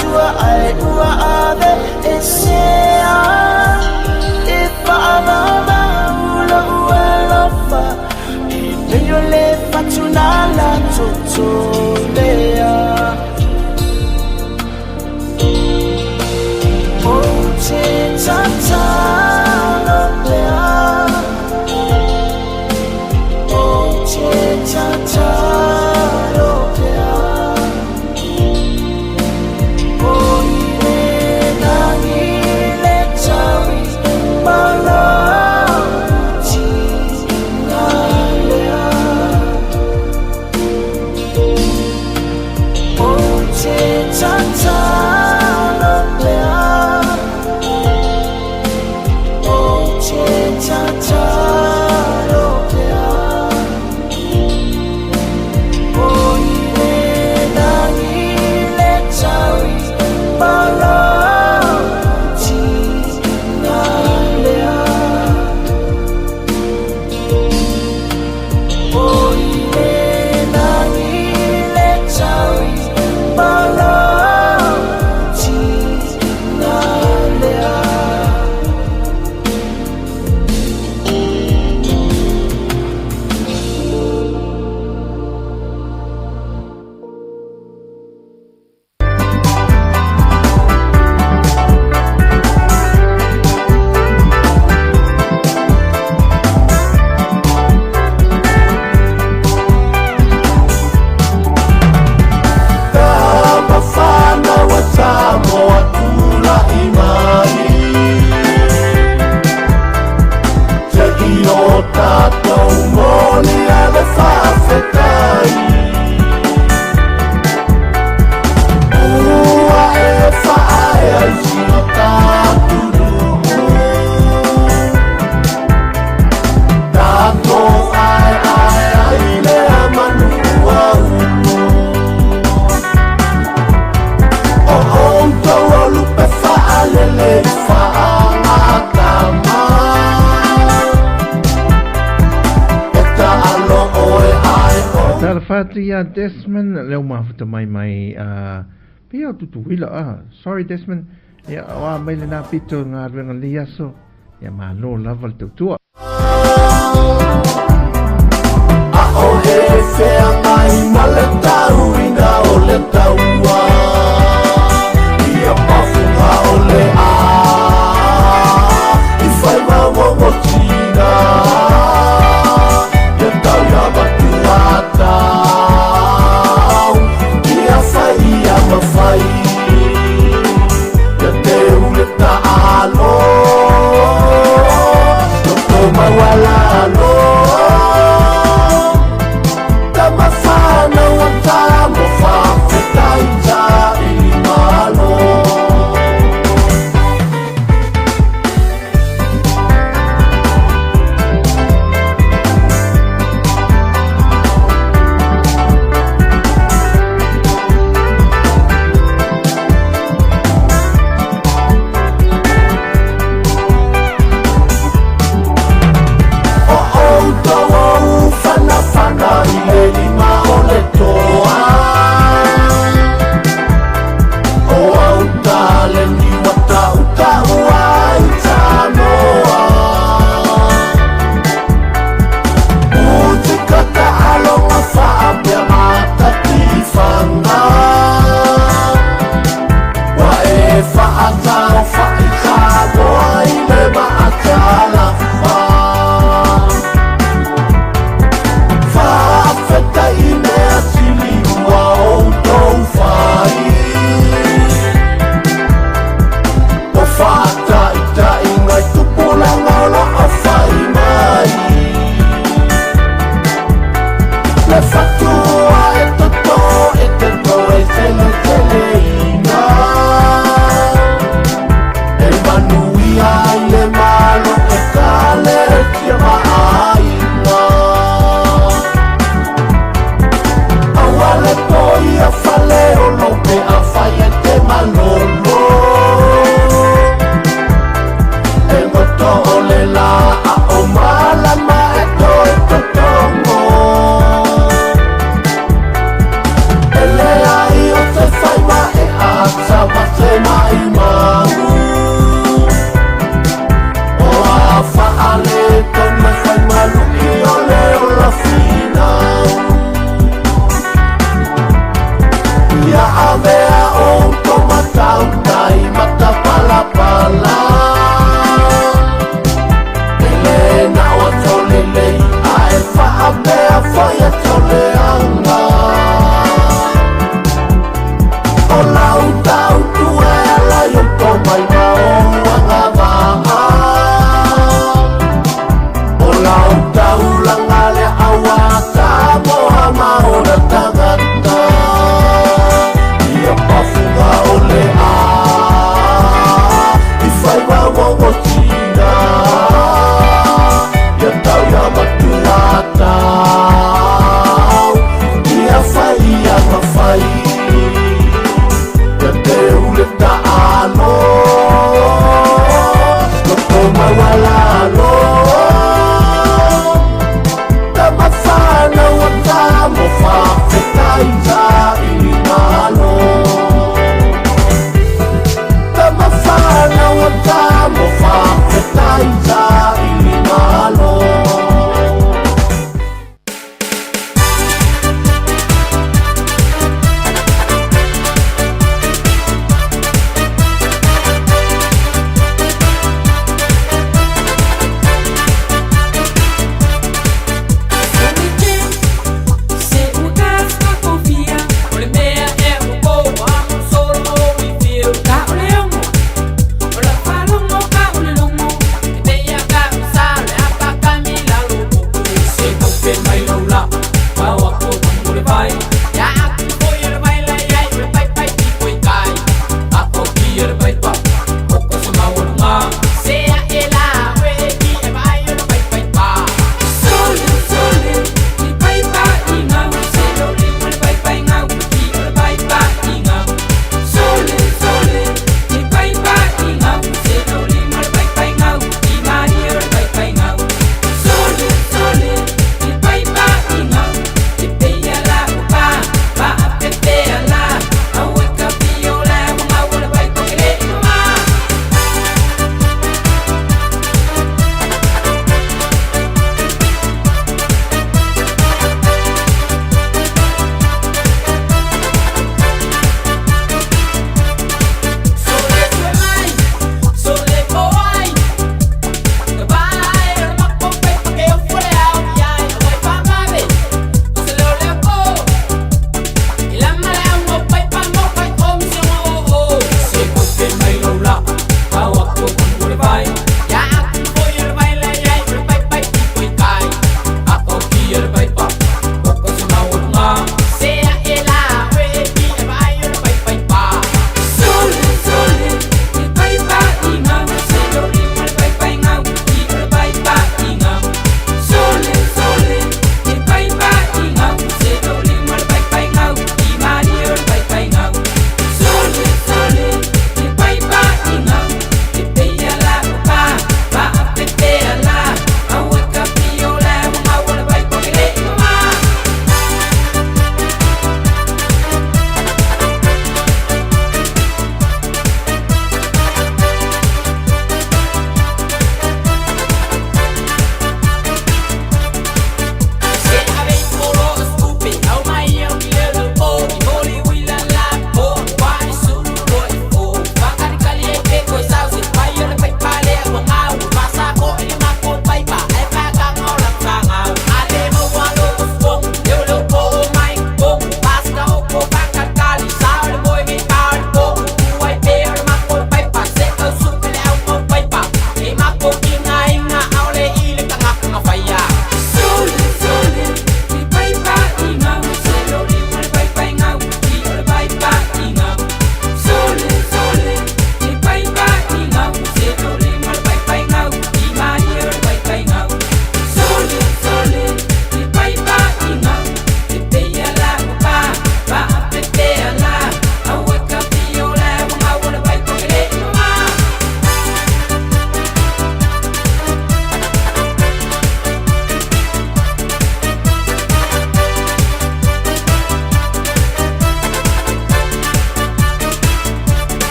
Speaker 1: tua ai ua ave esea ifa amama ulo uelofa ipeyo le fatunala totolea o te tatalopea o te tatalopea
Speaker 2: Fatria Desmond leo mafuta mai pia tutuila sorry Desmond ya wa mai na pito ngarwenga liaso ya malo level tutua
Speaker 4: a o he fe mai maleta uina o le taua ia pafu o le I fai ma wo china ya tau ya batuata ia fai ya mafai ya te ule ta alo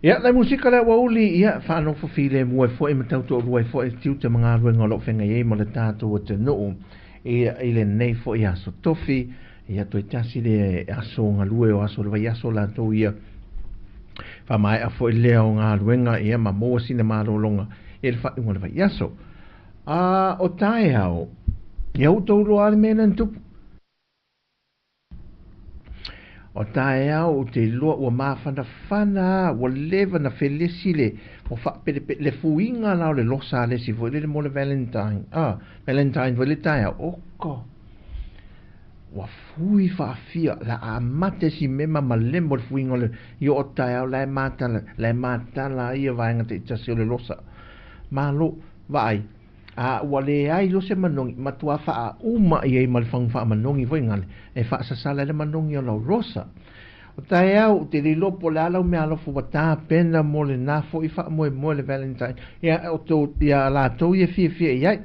Speaker 2: Ia, lai musika le wauli, ia, whanau fawhile mua fo e matau tō rua fo e tiu te mga ruenga lo whenga iei mo le tātou te nuu. Ia, ile nei fo i aso tofi, ia toi tasi le aso ngā lue o aso le vai aso la tō ia. Whamai a fo i lea o ngā ruenga, ia, ma moa sine marolonga, e le wha ingo le vai aso. O tae au, ia utou roa le mena ntupu. O tae au o te loa ua mawhana whana, ua lewa na whelesi le, o whapere le fuinga nao le losa le si, le mo le Valentine. Valentine le tae au, oko. Ua fui whaafia, la a mate si mema ma le mo le fuinga le, i o tae au, lai matala, ia vaenga te itasi o le losa. Malo, vai. Ua le ai lo se manongi, matua wha uma i ei malwhang wha manongi voi ngale, e wha sasala le manongi o lau rosa. O tae au, te li lopo le alau me alofu wa tā pena mo le nafo i wha moe le Valentine. Ia la tau ia fia iai.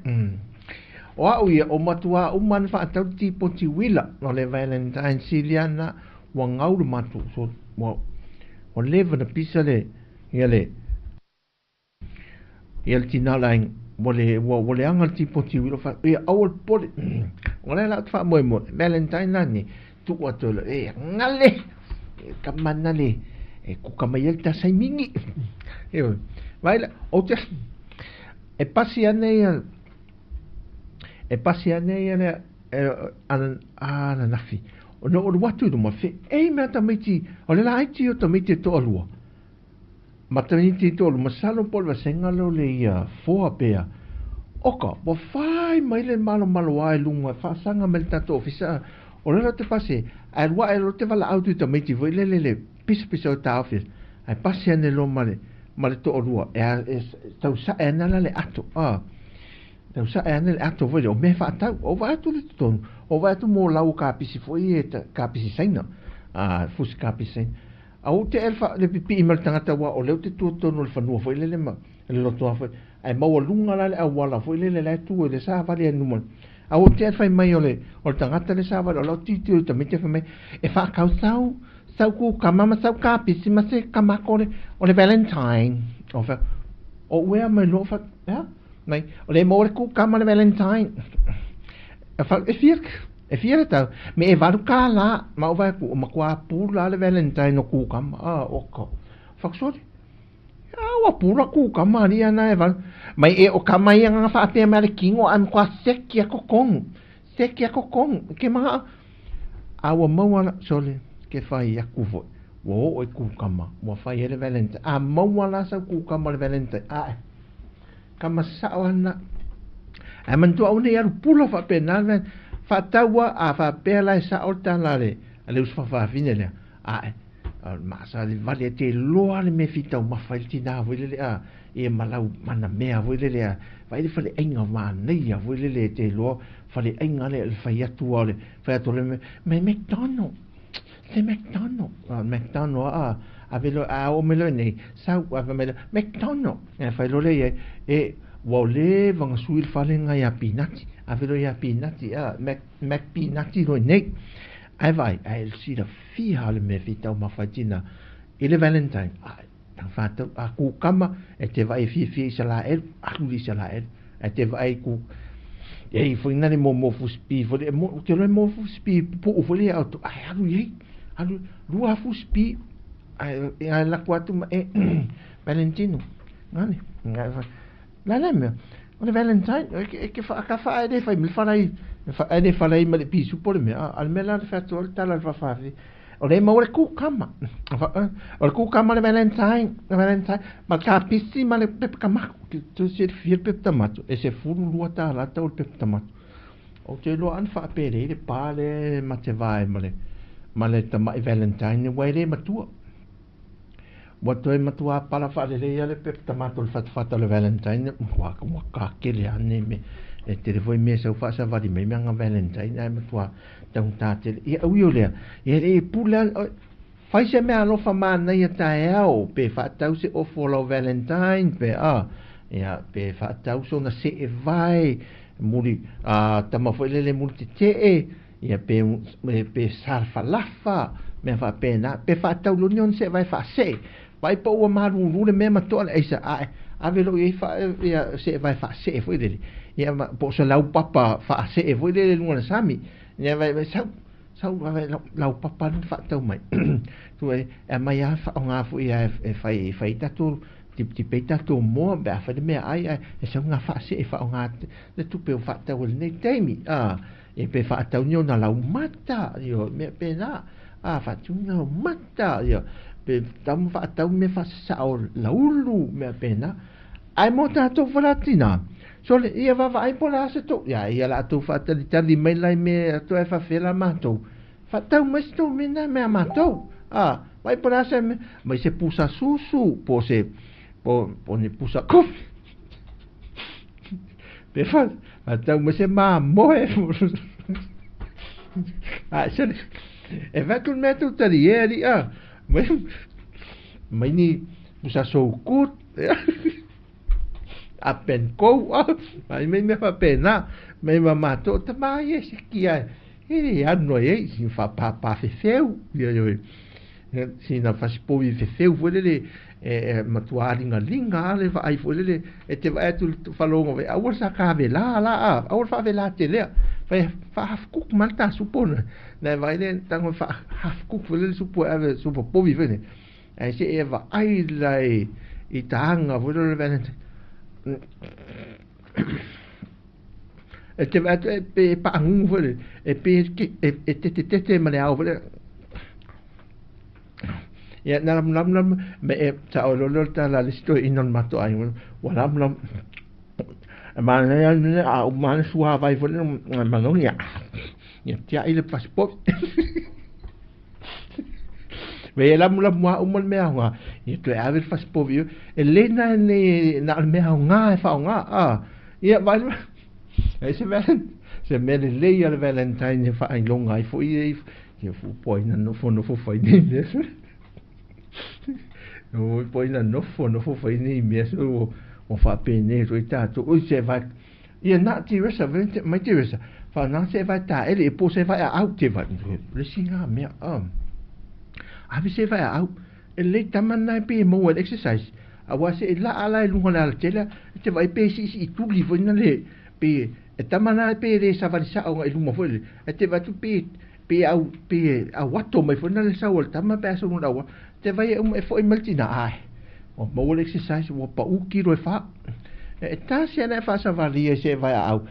Speaker 2: O au ia, o matua uman wha atau tipo ti wila o le Valentine siliana wa ngauru matu. So, o lewa na pisa le, ia le tinalaing, wole angal tipo ti wilo fa e awol pole wala la fa mo Valentine nani tu watolo e ngale kamana le e ku kamayel ta sai mingi e vai o te e pasiane ya ana nafi o no o watu do mo fe e mata miti o le la iti o to miti to alua Mataniti tolu masalo polva sengalo le ia foa pea. Oka, wa fai mai le malo ai lunga fa sanga mel tato ofisa. O le te pase, ai wa e lo te vala auto to meti voi le pisa o ta office. Ai pase ane lo male to orua. E tau sa e nala le ato. Tau sa e ane le ato voi o me fa tau. O va atu le tonu. O va atu mo lau ka pisi foi e ka pisi saina. Fusi ka pisi saina. Au te elfa le pipi imal tangata wa o leo te tuatono le whanua foi le ma le lotoa foi ai maua lunga la le awala foi le tu le sa vale anu au te elfa mai o le tangata le sa vale o lau titi o tamite fa mai e fa kau sau ku kamama sau ka pisi ma se kamako o le Valentine o wea mai lo fa mai o le mo le ku kama le Valentine fa e fiera tau, me e varu ka la, ma o vai ku, o makua pula le Valentine no ku kama, oko. Whaksori, wa pula ku kama ni ana e varu. Mai e o kama ia nga whaapea mea le kingo, am kua seki a kokong, ke maa, awa mauana, sole, ke whai aku voi, wo e ku kama, wa whai e le Valentine, mauana sa ku kama le Valentine, kama sawana, mantua une iaru pula whaapea nalven, Fatawa a fa pela sa oltanare ale us fa fine le ma sa le vale te loa le me fita ma faltina vole le e malau mana mea vole le vai le fale enga ma nei a vole le te loa fale enga le fa yatu ole fa yatu le me McDonald avelo o melo nei sa va melo McDonald e fa lo le e wole vanga suil fale nga ya pinati avelo ya pinati mac pinati no nei ai vai ai si da fi hale me vita ma fatina ele Valentine tan fato a ku kama e te vai fi sala sala e te vai ku e foi na le mo fuspi foi mo te le mo fuspi po foi auto alu lu fuspi ai la quatu Valentino ngani la me o Valentine che fa ede fai mi farai ede farai ma le pisu por me al mela fatto il tal fa fare o le mo le ku kama o ku kama le Valentine ma capissi ma le pep kama tu se fir pep tomato e se furu luata la ta o pep tomato o te lo an fa pere le pale ma te vai ma le tama Valentine wa le matua Wato e matua pala fare le pep tomato il fatto le Valentine wa ka kele ane me e te voi me so fa sa vari me nga Valentine ai matua tang tate e u le e pula fai se me alo fa mana ia tae pe fa tau se o follow Valentine pe pe fa tau so na se e vai muri tama foi le multi te ia pe sarfa lafa me fa pena pe fa tau l'union se vai fa se vai pa ua maru le me mato le isa a velo e fa se vai fa se foi dele ia po se lau papa fa se foi dele lunga sami ia vai sau vai lau papa no fa tau mai tu e mai a fa nga fu ia fai tatu ti peita to mo ba fa de me ai e se nga fa se fa nga le tu pe fa tau le temi e pe fa tau nyo na lau mata yo me pe na fa tu na mata yo pe tam fa tau me fa sa o laulu me pe na ai mo ta to falatina so le ia va vai pola se to ia la to fa tali mai lai me to fa fela mato fa tau me sto me na me mato vai pola se me se pusa susu po se po ne pusa kof pe fa tau me se ma mo se e va tu me tu tali eri mai ni pusa so kut a pen ko ai me fa pena me mato ta mai se kia ele ano e si fa pa fefeu yo si na fa si po fefeu vole matuari nga linga le va ai vole e te va tu falongo ve a sa ka vela la a fa vela te le fa half cook malta supone na vai le tango fa half cook vole supo ave supo po vivene ai se e va ai lai i tanga vole le venente e te va pe pa un vole e pe te ma le au vole ya nam me ta o lo ta la listo inon mato ai wala nam ma ne a ma sua vai vole ma no ya tia ile passport ve lam mo umol me nga e tu ave passport viu elena ne na me nga fa nga ia vai se me le ia le valentine fa ai longa ai fo ia fu poi no fo fai ni no poi no fo fai ni me o fa pene ro tato o se vai ia na ti resa vente mai ti resa fa na se vai ta ele po se vai out te vai le singa me abi se vai out ele tamana pe mo exercise awa se la ala lunga la tela te vai pe si tu li vo na le pe e tamana pe re sa valisa o e luma foi e te vai tu pe au wato mai foi na le sa o tama pe so no te vai e foi maltina ai o mo exercise o pa u kilo e fa e ta se na fa sa valia se vai au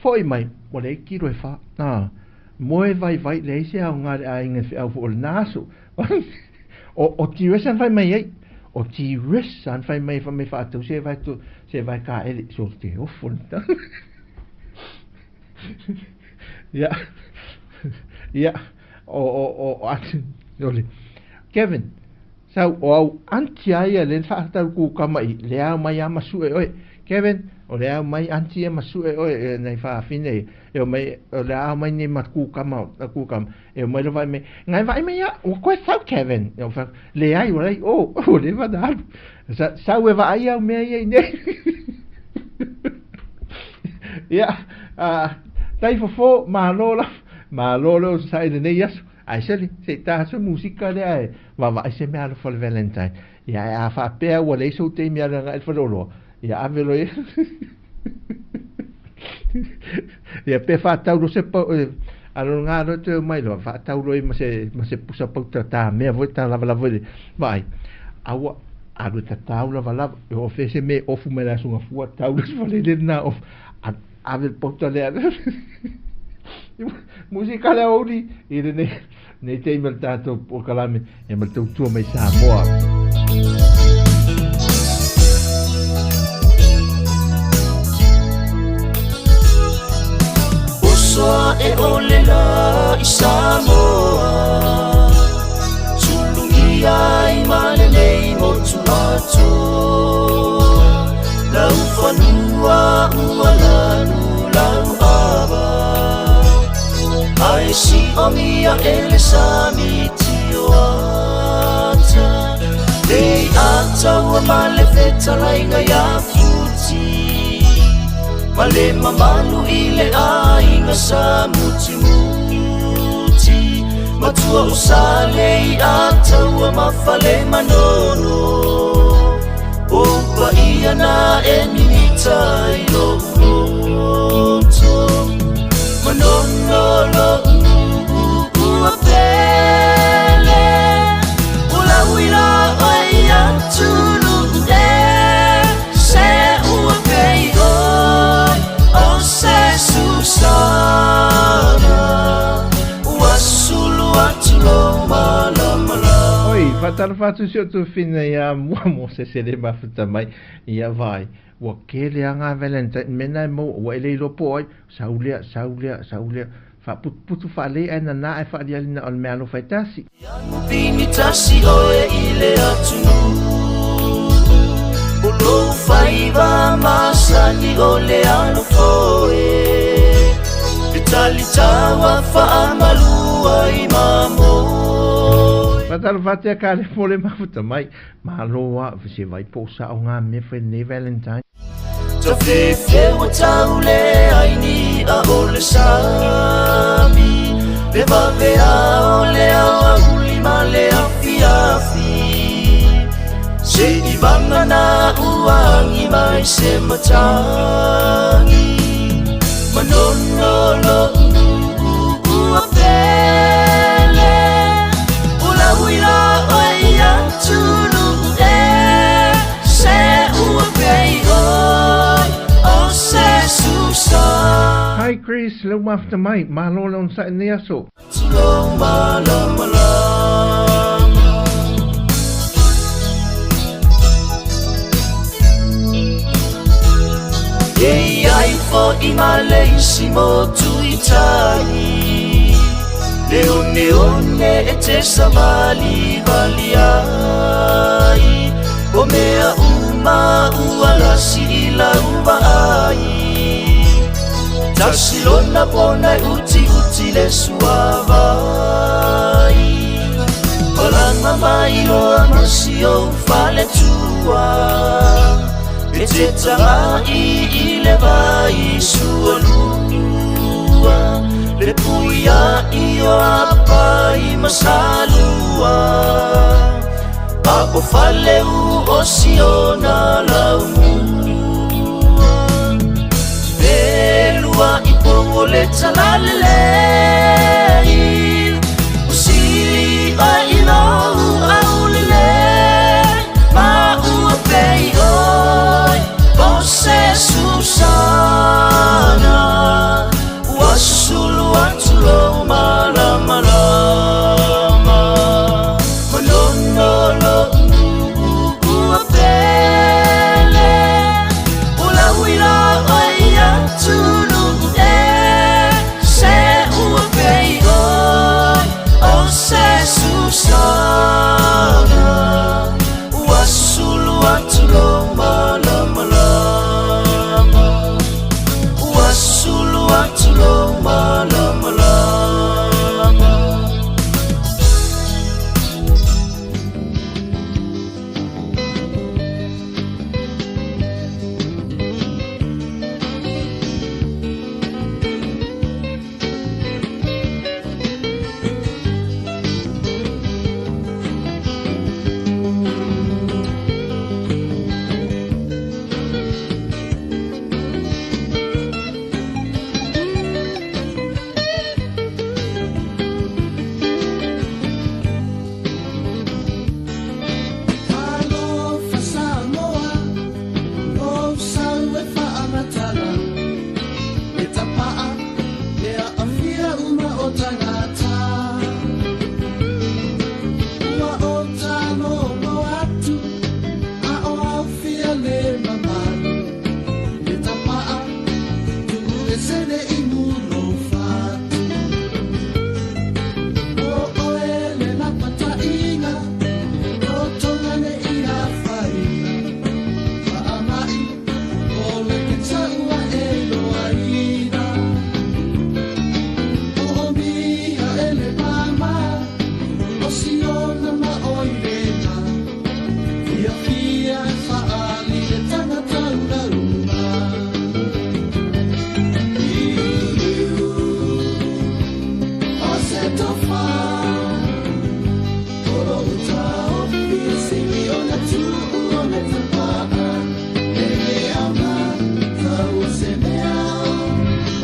Speaker 2: foi mai o le kilo e fa mo e vai le se au nga ai nge au fo naso o ti resa vai mai ai o ti resa vai mai fa me fa tu se vai ka ele so te o fonta ja o oli Kevin sau o anti ai le fa ta ku kamai le a mai ama su oi Kevin o le a mai anti ama su oi nei fa fine e o mai o le a mai ni mat ku kama e o mai le vai me ngai vai me ya o ko sau Kevin o fa le ai o le o le va dar sau e vai au me ai ne ja dai fo ma lo sai de nei yes ai se ta so musica de ai va se me al for valentine ja fa pe o le so te mi al for lo ja avelo ja pe fa ta lo se po allungado te mai lo fa ta lo ma se pusa po ta me volta la vai awa alu ta taula vala o fese me ofu me la sunga fu taula vale le na of ave porta le musica le oli e ne te mertato por calame e mertou tu mai sa moa
Speaker 4: Osa e ole la isamoa Sulungi ai mane nei motu ato Lau whanua ualanu lau ava Ai si omia ele sami tio ata Dei ata ua male feta lainga ya futi Male mamalu ile ainga sa muti Matua usale ataua mafale manono Opa ia na eminita ilo uloto Manono lo uapele Ula wila oia tulu de Se uapei oi O se susana Wasulu atulo malamala
Speaker 2: Oi, fatala fatu si o tu fina ia mua mo se sere mafuta mai ia vai. Wa kele anga Valentine mena mo wa ele lo poi saulia fa putu fa le ana na e fa dia lina on melo faitasi.
Speaker 4: Bini tasi oe ile atunu Ulu faiva masani ole anu foe Vitali tawa fa amalua imamo
Speaker 2: Fatala fatu ya kale pole mafuta mai maloa se vai posa o nga me fe ne Valentine.
Speaker 4: Tafefe wa taule aini a ole sami Beba vea ole awa ulima le afi Se ibanga na uangi mai se matangi Manono lo uapele Ula wila oia tulu e Se uapei oi o se susana
Speaker 2: Hi Chris, lo mafta mai malo lon sa ni aso.
Speaker 4: Tulong malam-malam Ai fo imalesimo tuitai Leone e te samali valiai Omea uma ualasi ila uai Tasilona pona uti le suavai Palanga mailo amasio fale tua E te tangai ile vai sualua Le puia io apai masalua Apo fale u osiona laumua Belua ipo le talalei Usili a ilo aulele Ma ua pei oi Bose susana Wasulu atulo malamalama Manono lo uapele Ula wila oia tulu e Se ua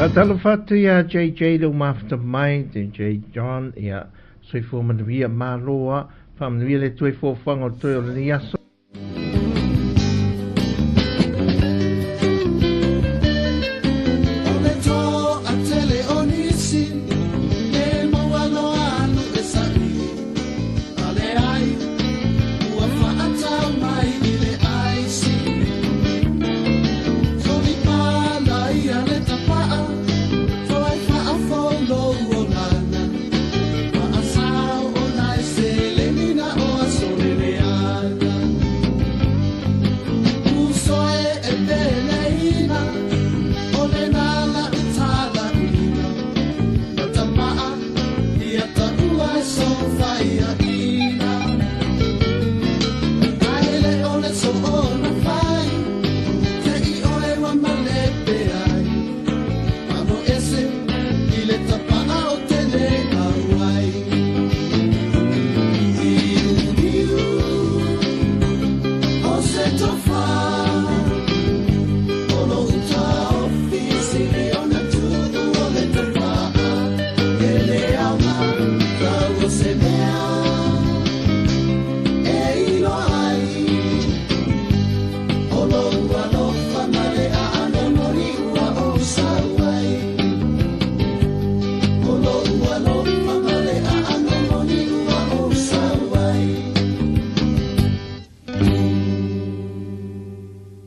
Speaker 2: Talo fatu ia JJ lo mafta mai, JJ John ia soifo manuia maloa, whamanuia le tue fo whango tue o le aso.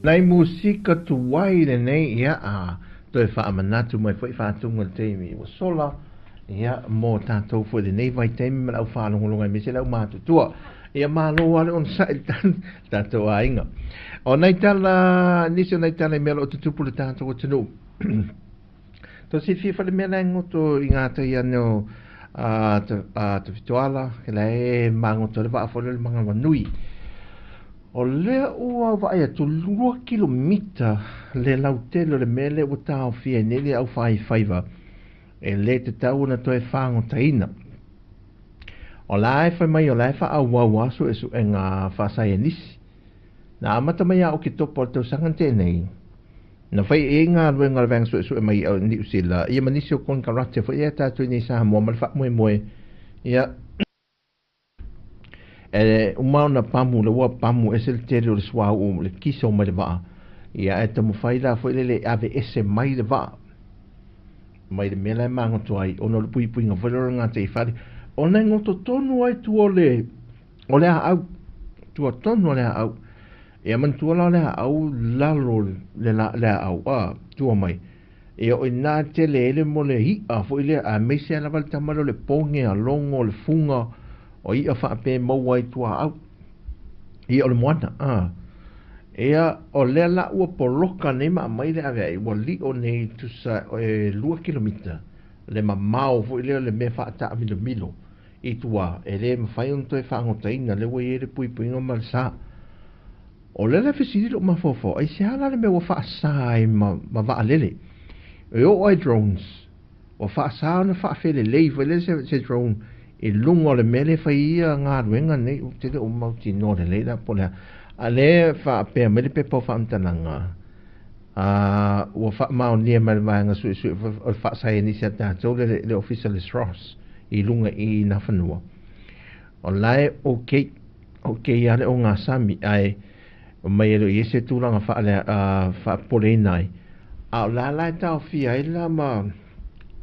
Speaker 2: Nai musika tu wai le nei ia a toi wha amanatu mai whai whātunga teimi o sola ia mō tātou fo le nei vai teimi ma lau whālongolongai me se lau mātutua ia mālo wale on sai tātou a inga o nei tala nisi o nei tala mea lo tutupu le tātou o tanu to si fifa le mea lai ngoto i ngāta ia no te fituala ke la e mangoto le wa afole le manga wanui o lea ua vai atu 2 kilomita le lautelo le mele o tau fia nele au whai whaiva e le te tau na toi whango taina. O lae whai mai o lae wha au wau aso e su e ngā whasai e nisi. Na amata mai au ki topo o tau sangan tēnei. Na whai e ngā rue ngā revang su e su e mai au ni usila. Ia manisi o kon karate whai e tātui nei saha mua mal wha moe moe. Ia e umau na pamu le wa pamu e sel tere o le swa o le kiso mai le va ia e tamu faila foi le ave ese mai le va mai le mela mango tuai ono le pui pui nga velo nga te fari ona ngoto tonu ai tu ole au tu tonu ole au e man tu ole au lalo le au tu mai e o ina te le mo le hi a foi le a me se la valta malo le ponge a longo le funga o ia whaape mauai tua au. Ia o le moana. Ia o lea la ua poloka ne ma mai le avea i wa li o nei tusa 2 kilomita. Le ma mao fo ilea le me whaata a milo milo. I tua e le ma whai on toi whaangotaina le wai ere pui pui ngoma le sa. O le le whesidilo ma fofo. Ai se hala le me wa whaasai ma waa lele. E o ai drones. Wa whaasai na whaafele lei fo le se drone. E lungo le mele fai ia ngā ruenga nei o te o mauti no le leila polea a le wha pēr mele pepo wha amtananga ua wha mao nia mai ngā sui o wha sai ni se tātou le officialist Ross i lunga i na whanua o lai o kei ale o ngā sami ai o mai ero i ese tūranga wha polei nai a o lai tau fia ila ma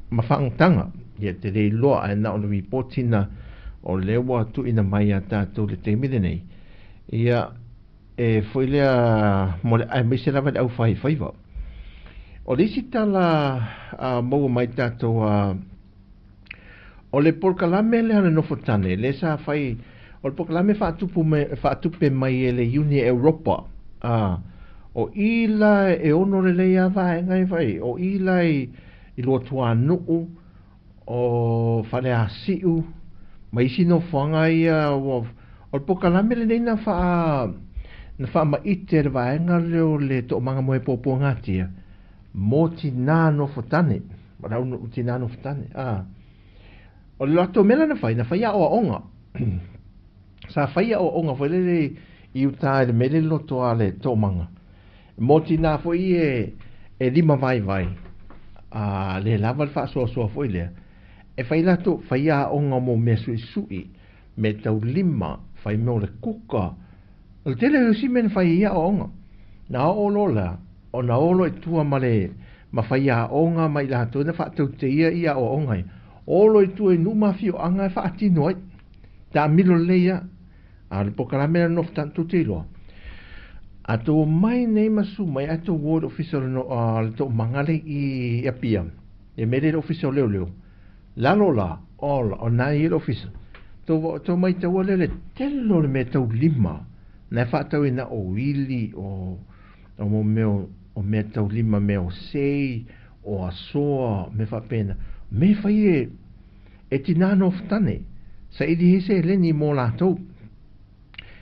Speaker 2: whaangtanga ia te rei loa ai na o le reportina o le wa tu ina mai a tātou le te mire nei ia e foi lea mo le ai meise lava le au whai whaiva o le isi tala maua mai tātou o le porkalame le hana nofotane le sa whai o le porkalame whaatupe mai e le Uni Europa o ila e ono le lea vai ngai whai o ila i loa tua nuu o whare a siu mai sino whanga ia o le pokalame le nei na wha ma ite re vaenga reo le to manga moe popo ngatia mo tina no fotane rau no tina no fotane o le lato mela na whai a o onga sa whai a o onga whai le i uta le mele loto a le to manga mo tina fo i e lima vai le lava le whaasoasoa fo i lea. E whai lato, whai a onga mo mea sui me tau lima, whai meo le kuka. O tele o si mena whai ia o onga. Na olo la, o na olo e tua ma le, ma whai a onga mai lato, na whaatau te ia o onga. Olo e tua e numa fio anga e whaatino ai. Ta milo leia, a le pokaramena nof tanto te loa. A tō mai nei masu mai a tō ward official no le tō mangale i apia. E mere official leo. Lalo la, o nai e official. Tō mai tau le telo le me tau lima. Nai whaatau ina o wili, o mo meo, o me tau lima meo sei, o asoa, me whapena. Me whai e tinano ftane. Sa ili hise leni mō lātou.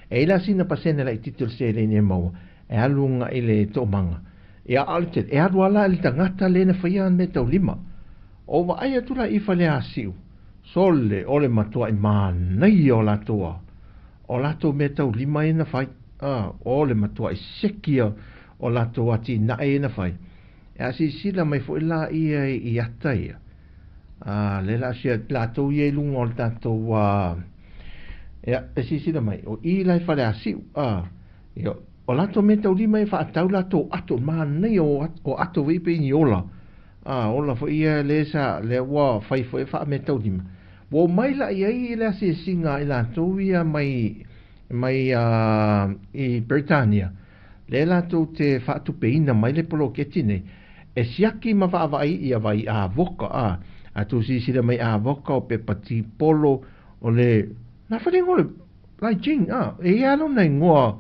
Speaker 2: E ila sina pasene la i titul se leni e maua. E alunga i le tō manga. E a alted, e alu ala ili tangata lena whaian me tau lima. O wa aia tula i whale a siu. Sole ole matua i mānai o lātoa. O lātou me tau lima e na whai. Ole matua i sekia o lātou ati na e na whai. E asi sila mai fo ila i ata ia. Le la sia lātou i e lunga o lātou e si sila mai. O i lai whale a siu. O lātou me tau lima e whaatau lātou ato mānei o ato vipe i ni ola. Ola fo ia le sa le wa fai fo e wha me tau lima. Wo mai la i le se singa i lātou ia mai i Britannia. Le lātou te whaatu peina mai le polo ketine. E siaki ma whaavai ia vai a voka a tu si sira mai a voka o pe pati polo o le na wharengo le lai jing e alo nei ngoa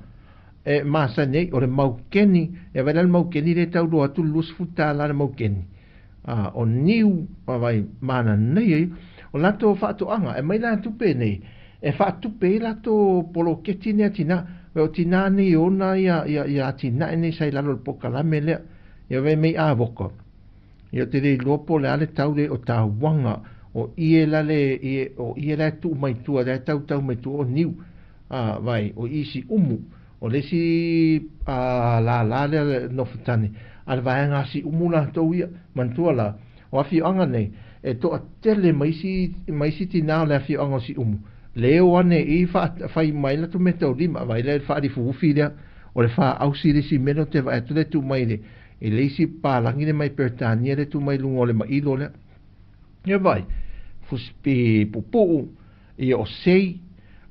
Speaker 2: e masa nei o le maukeni e vai le maukeni le tau roa tu lus futa la le maukeni o niu vai mana nei o lato whaatu anga e mai la tupe nei e whaatu pe lato polo ketine atina o tina ni ona ia tina nei sai lalo le pokalame lea ia vai mei a voka ia te rei lopo le ale tau le o tā wanga o ie la tu mai tua le tau mai tua o niu vai o isi umu o le si la le nofutane al vai anga si umu la tau ia mantua la o afi anga nei e to a tele mai si tina le afi anga si umu leo ane i fai mai la tu metau lima vai le fa di fufi le o le fa au si le si meno te vai tu le tu mai le e leisi pālangi le mai Pertania le tu mai lungo le mai ilo le. Ia vai, fuspi pupu, i o sei,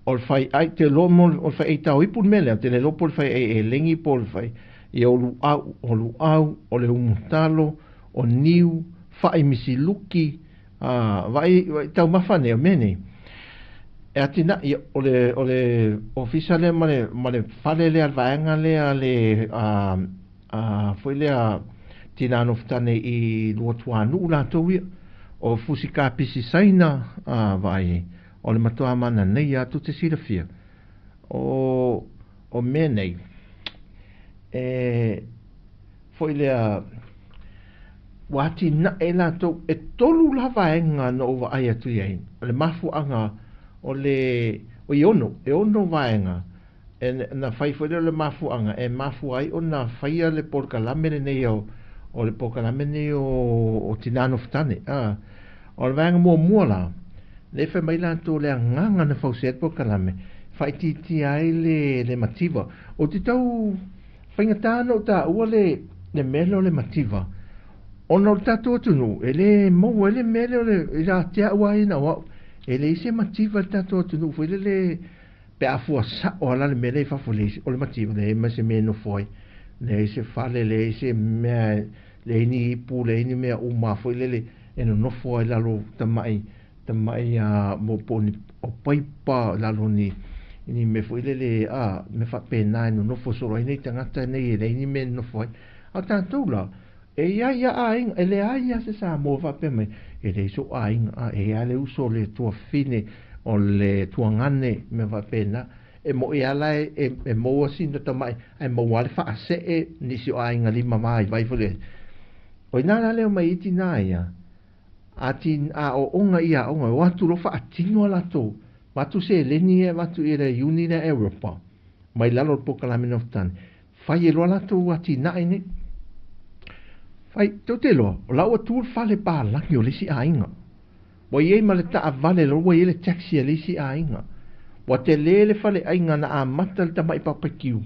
Speaker 2: o le fai ai te lomo, o le fai ei tau ipun mele, te le lopo le fai e lengi po le fai, i o lu au, o le umutalo, o niu, fai misiluki, vai tau mawhane o mene. E atina, o le ofisa le ma le fale le alvaenga le foi lea tina noftane i luotuanu lātou ia o fusika pisi saina vai o le matua mana nei atu te sirafia o menei foi lea wati na e lātou e tolu lava enga no ova ai atu iai o le mafu anga o iono vaenga na fai foi le mafu anga e mafu ai ona fai le porkalame nei o le porkalame nei o tinano ftane o le vanga mo la le fe mai la to le nganga na fau set porkalame fai ti ai le mativa o ti tau fai ngatano ta o le melo le mativa ona o tato tunu ele mo ele melo le ya tia wa ina wa ele se mativa tato tunu foi le pe a fua sa o la me le fa folisi o le mativo le ma se me no foi le se fale le se me le ni pu le ni me o ma foi le e no foi la lo tamai a mo poni o paipa la lo ni me foi le me fa pena no fo so ni tangata nei le ni me no foi a tanto la e ia ai ele ai se sa mo fa pe me e le so ai e ale uso le tua fine o le tuangane me va pena e mo ia la e mo sin to mai e mo wal fa se ni si ai ngali mama vai fole o ina le mai tina ia atin o onga ia onga watu lo fa atino la to watu se le ni e watu ira uni na Europa mai la lo poka la minoftan fai lo la to atina ni Fai, tau te loa, o lau atul fale pa langi o lisi a inga. Wa iei ma le taa vale lo wa iei le taxi a lisi a inga. Wa te lele fale a inga na a mata le tamai papakiu.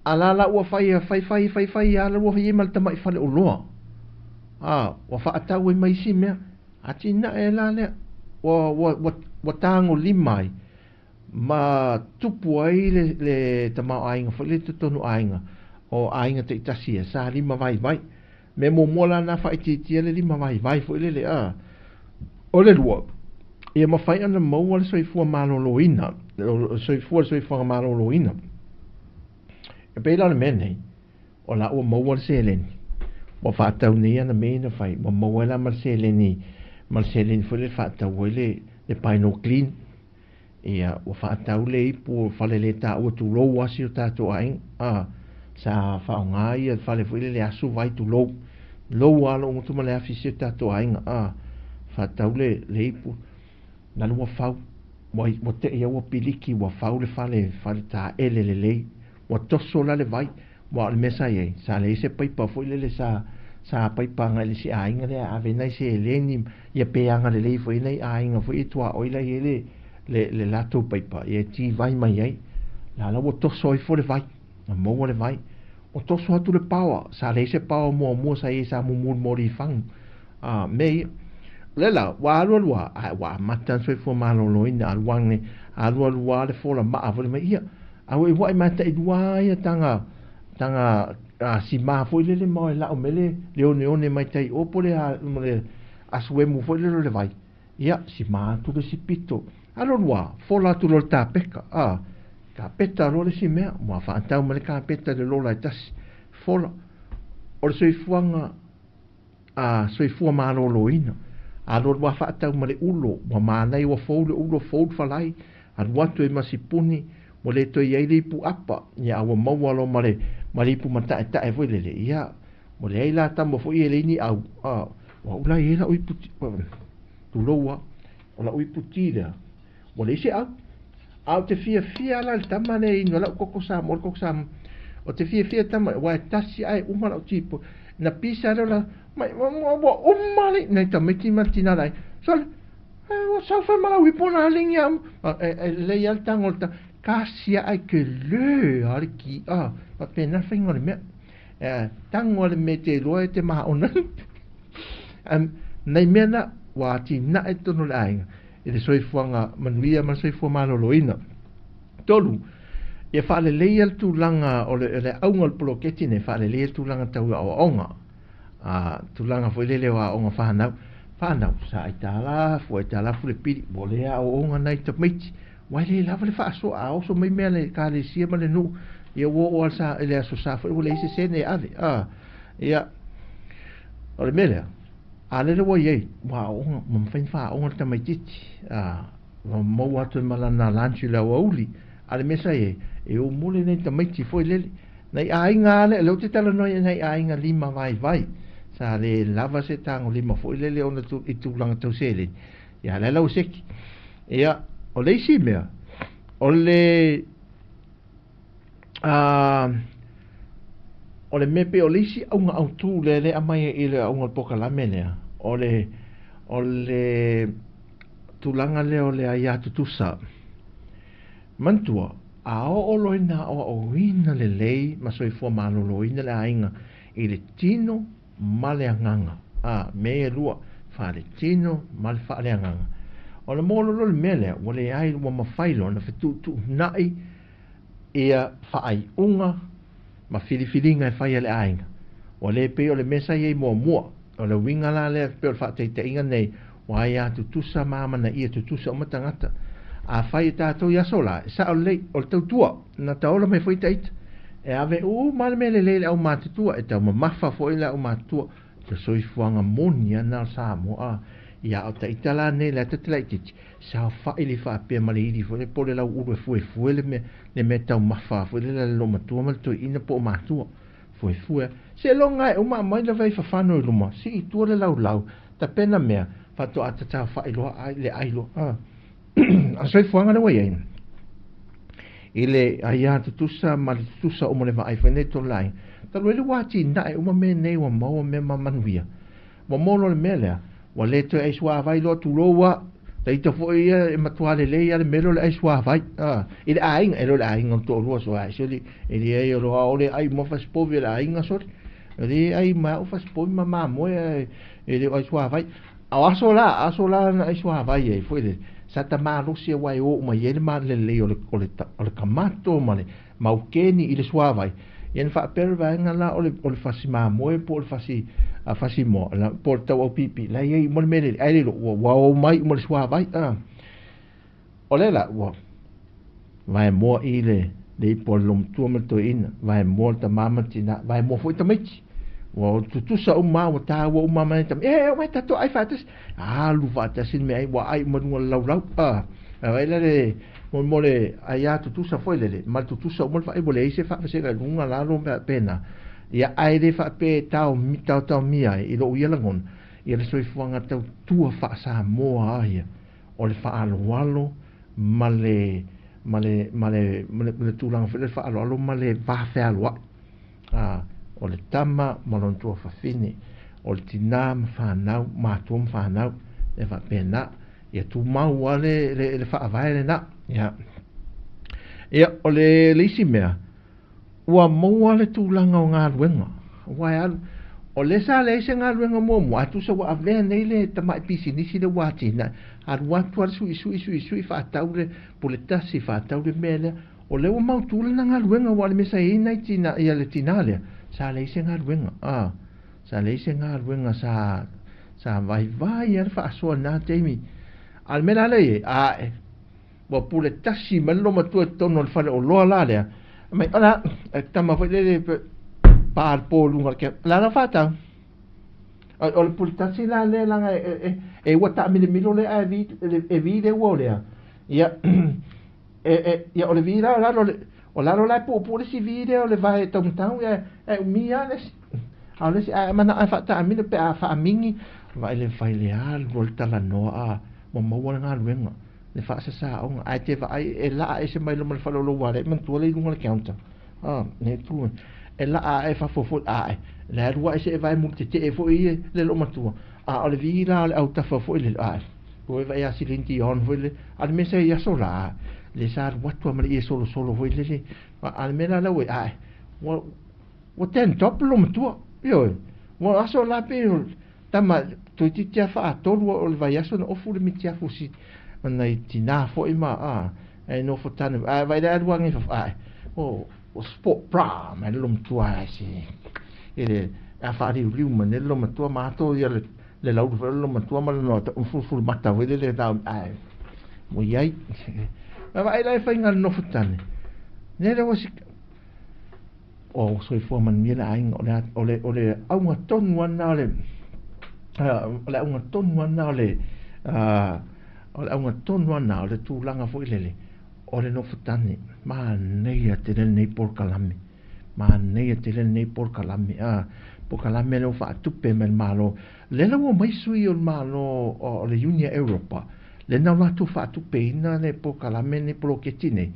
Speaker 2: Alala ua fai ala ua fai ma le tamai fale o loa. Wa fa atau e mai si mea. Ati na e la lea. Wa tango limai. Ma tupu ai le tamau a inga, fai le tutonu a inga. O a inga te itasi e sa lima vai vai. Me mo mola na fai titia le lima vai vai fo le a o le lua ia ma fai ana mo wala soifua maloloina soifua maloloina e pe la mene o la o mo wala seleni mo fa tau ni ana me na fai mo wala ma seleni fo le fa tau le paino clean ia o fa tau le ipu fa le ta o tu lo wasi o ta to ai sa fa ngai e fa le fo le asu vai tu lo walo o tu male afisi ta to ai fa tau le ipu na lua fau mo te ia o piliki wa fau le fa le ta ele le wa toso la le vai wa le mesa ye sa le se pai pa fo le sa pai pa nga le si ai nga le ave nai se le ni ia pe anga le fo nei ai nga fo i tua o le lato pai pa ye ti vai mai ai la o toso i fo le vai na mo le vai o toso atu le pawa sa le se pawa mo sa e sa mo mori fang me lela wa wa matan so fo malo loina al wange al wa le fo la ma fo le ia a we wa mata i wa ia tanga si ma fo le mo la o mele le one mai tai o pole a aswe mu fo le vai ia si ma tu le si pito alo wa fo la tu lo ta peka ka peta lo le si mea mo fa tau me ka peta de lo la tas fo o le soifuanga soifua malo loina alo wa fa tau me le ulo mo manai wa fo le ulo fo falai al watu e masipuni mo le to ye le pu apa ya wa mo walo mare pu mata ta e fo le ia mo le ila tambo fo ye le ni au wa ula ye la ui puti tu lo wa ola ui puti da mo le se au te fia la le tama ne ino la koko sa o te fia tama wa tasi ai umala o tipo na pisa la mai mo umale nei tamiti matina lai so o sa fa mala wi pona linga le yal tangolta kasia ai ke le arki pa pena fingole me tangole me te loe te ma ona nei mena wa ti na e tonu lai e soifuanga manuia ma soifua maloloina tolu e fa le leia tu langa o le aunga le poloketi ne fa le leia tu langa tau o onga tu langa foi le wa onga fa na sa itala foi itala fu le pili bolea o onga nai te miti wai le lava le fa so a so mai me le ka le sia ma le nu e o sa ele aso sa foi le se ne ave ia o le mele ale le ye wa onga mo fa onga te mai titi mo wa te malana lanchi la uli ale mesa e o mole nei te maiti foi lele nei ainga le lo te tala no nei ainga lima vai sa le lava se tango lima foi lele ona tu i tu langa tu sele ya le lo seki ia o le si mea o le mepe o le si unga au tu le amai i le unga poka la menea o le tulanga le o le aia tutusa mantua a o loina o ina le lei ma soifua malo loina le ainga i le tino ma le anganga me lua fa le tino ma le fa le anganga o le molo le mele o le ai wa mafailo na fitu tu nai ia fa ai unga ma filifilinga e fai le ainga o le pe o le mesa ye mo o le winga la le pe o fa te inga nei wa ia tutusa mama na ia tutusa o matangata a fai tatou ia sola sa o le o tau tua na taola me foi tait e ave mal me le au matutua e tau mafa foi la au matua te soifuanga monia na sa mo ia o taita la ne la te lai titi sa fai li fa pe mali di foi po le la uru foi le me tau mafa foi le lo matua mal to ina po matua foi se longa o ma mai le vai fa fano lo ma si tu le lau ta pena me fa to atata fai lo ai le ai lo a soifuanga le wai ile aia tutusa ma tutusa o mo le vai fene to lai Talu ele wati na e uma me nei wa mau me mamanuia. Wa mono le mele wa le to e swa vai lo tu lo wa dai to fo ia e matuale le ia le melo le e swa vai. Ile ainga e lo le ainga to lo so ai soli ele e lo ole ai mo fa spovi le ainga soli. Ele ai ma o fa spovi mama mo ele ai swa vai. Aso la na e swa vai e foi le sa ta ma lo sia wai o ma yele ma le ole kamato ma le maukeni ile swa vai. Ien fa per va ngala ole fasi ma mo po ole fasi mo la porta o pipi la ye mo mele ai lo wa mai mo swa vai ole la wa vai mo ile de por lum tu mo to in vai mo ta mama tina vai mo foi também wa tu sa uma wa ta wa uma mai tam mai ta to ai fatas lu fatas sin me ai wa ai mo lau vai la de mo le aia tu sa foi le mal tu sa mo fa e bole se fa se ga lunga la lo pena ia ai de fa pe tau mi ai i lo ia langon ia le soi fuanga tau tua fa sa mo ai o le fa alo male tu lang fa le fa alo male va fa alo o le tama malon tua fa fini o le tinam fa nau ma tu fa nau e fa pena ia tu mau ale le fa vai le na ia o le lisi mea ua maua le tūlanga o ngā ruenga wai alu o le sa le se ngā ruenga mo atu sa wa avea nei le tamai pisi nisi le wati na adu watu ala sui whaatau le puletasi whaatau le mele o le ua mau tūlanga ngā ruenga wa le mesa e nai tina ia le tina lea sa le se ngā ruenga sa le se ngā ruenga sa vai ala whaasoa nā teimi al mena le wa puletasi malo matua tono le whale o loa la lea mai ala tama foi le pa po lunga ke la fata o le puletasi la le langa e wata milo le e vide wo le ia ia o le vira la la po le si vide o le vai tong tang e mia le ale si mana fata milo pe fa mingi vai le fai le al volta la noa mo wala nga le fa sa on ai te vai e la e se mai lo fa lo wale men tu le lunga le counter ne tu e la e fa fo la rua se vai mu te e fo i le lo matu o le vira le auta fo le poi vai a silinti on fo le al mese ia sola le sa watu ma le solo fo le al mena la we wo ten top lo matu yo wo aso la pe tama tu ti tia fa to o le vai aso no fu le mi tia fu si nei tina fo ima e no fo tane vai da duang fa o sport bra ma lum tua si ele a fa ri ma ne lum tua ma to ia le lau fo lum tua ma no un fu mata we le da mo yai ma vai lai fa ngal no fo tane ne le was o so fo man mi la ai ole au nga ton wana le ole au nga ton wana le o le aunga tonu ana o le tūlanga fo ilele o le no futani ma neia te le nei por kalami por kalami le fa tupe men malo le la mo mai sui o malo o le Unia Europa le na la tu fa tupe ina ne por kalami ne proketine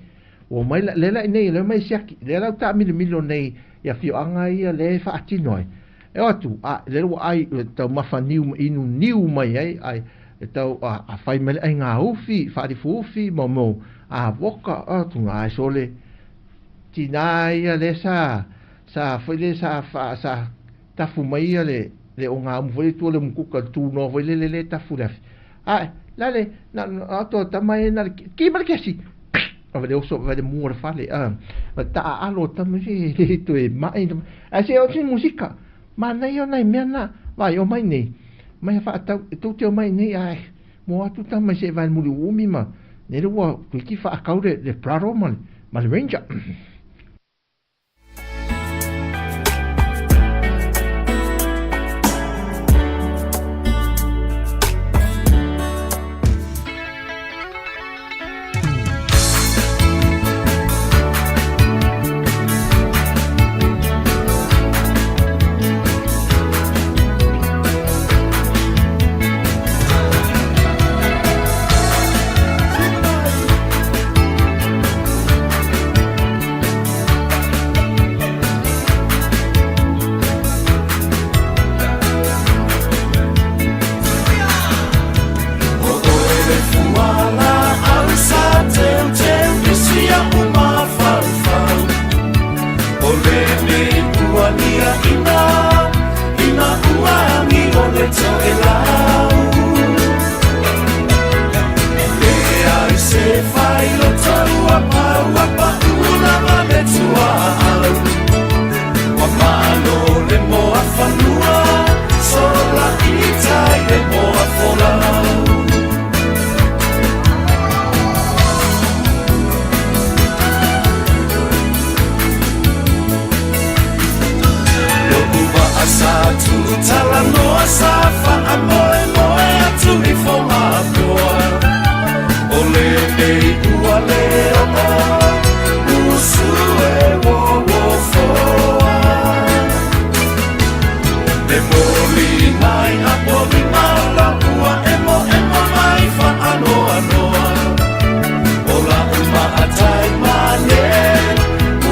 Speaker 2: o mai le la nei le mai siaki le la ta milo nei ia fio anga ia le fa atinoi e atu le wa ai ta mafaniu inu niu mai ai e tau a fai mele ai ngā ufi, whaari fuufi, mo a woka tu ngā sole tina ia le sa whaile sa tafu mai ia le o ngā mwhoi tua le mkuka tu no whaile le tafu lefi lale na ato tamai na ki mara kesi ave le oso vede mua fale ta alo tamai le to e mai a se o sin musika ma nei o nei mena vai o mai nei mai fa tu te mai nei ai mo atu ta mai se vai muri umi ma ne le wa ki fa akaude le praro mal ranger
Speaker 4: lai a pomi mala ua emo mai whaanoa noa. Ola uma atai mane,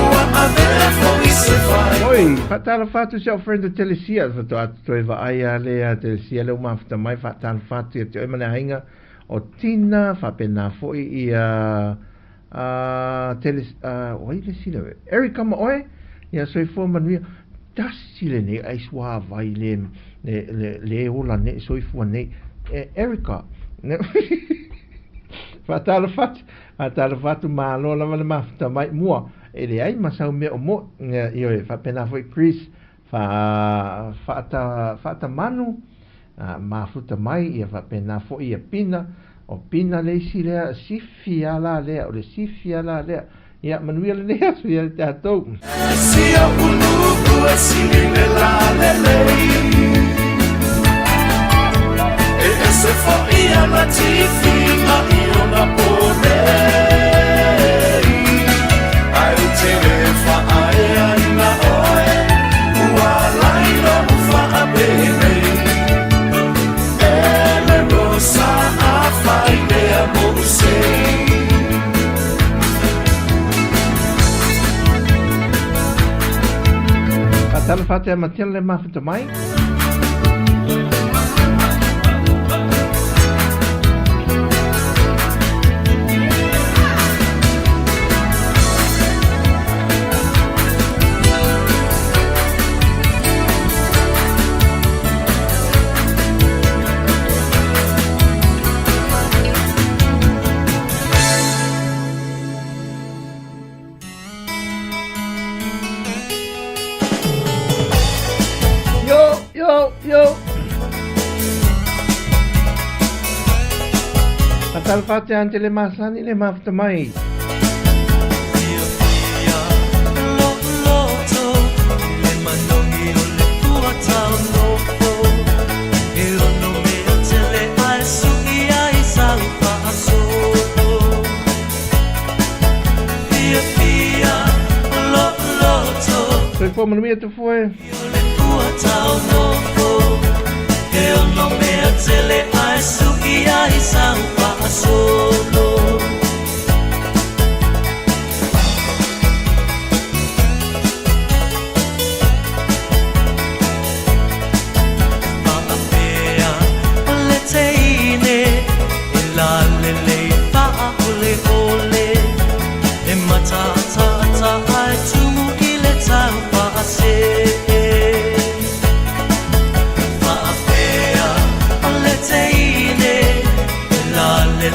Speaker 4: ua avea fo i se whai.
Speaker 2: Oi, whatala whatu se au friend o Telesia, whatu atu toi wa aia lea Telesia leo mawhita mai whatala whatu i te oimane hainga o tina whapena foi i oi le sila we, Erika ma oe, ia soi fua manuia, tasile ne aiswa vai le ola ne soi fua ne, Erika, whatala whatu malo la wale mawhita mai mua, e le ai masau mea o mo i oe whapena foi Chris whata manu mafuta mai ia whapena foi ia pina o pina le isi lea sifi ala lea o le sifi ala lea ia manuia le lea su ia le tātou
Speaker 4: Sia uluku e sini le la le lei. E se fo ia na tifi ma i ona ponei. Ai te le fa aia ina oe, ua laila ufa a penei. E le rosa a fai lea mo usei.
Speaker 2: Tala whate a matiana le mawhita mai. Yo. Tala whate ante le masani le mawhita mai. Foi como no meio tu foi.
Speaker 5: Eu não me atele ai suki ai saupa solo. Maapea le teine e la lele pa ole ole e matata ta ai tumu i le saupa se.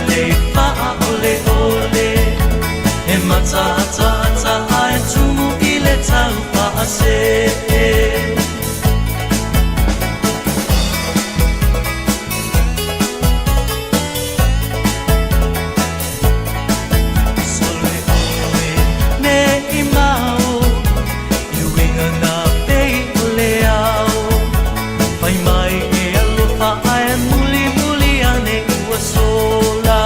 Speaker 5: Le fa ole ole e matata ta ai tumu i le taupa se. Sole oe ne i mau i winga na pei ole au fai mai e alofa ai muli muli ane ua sola.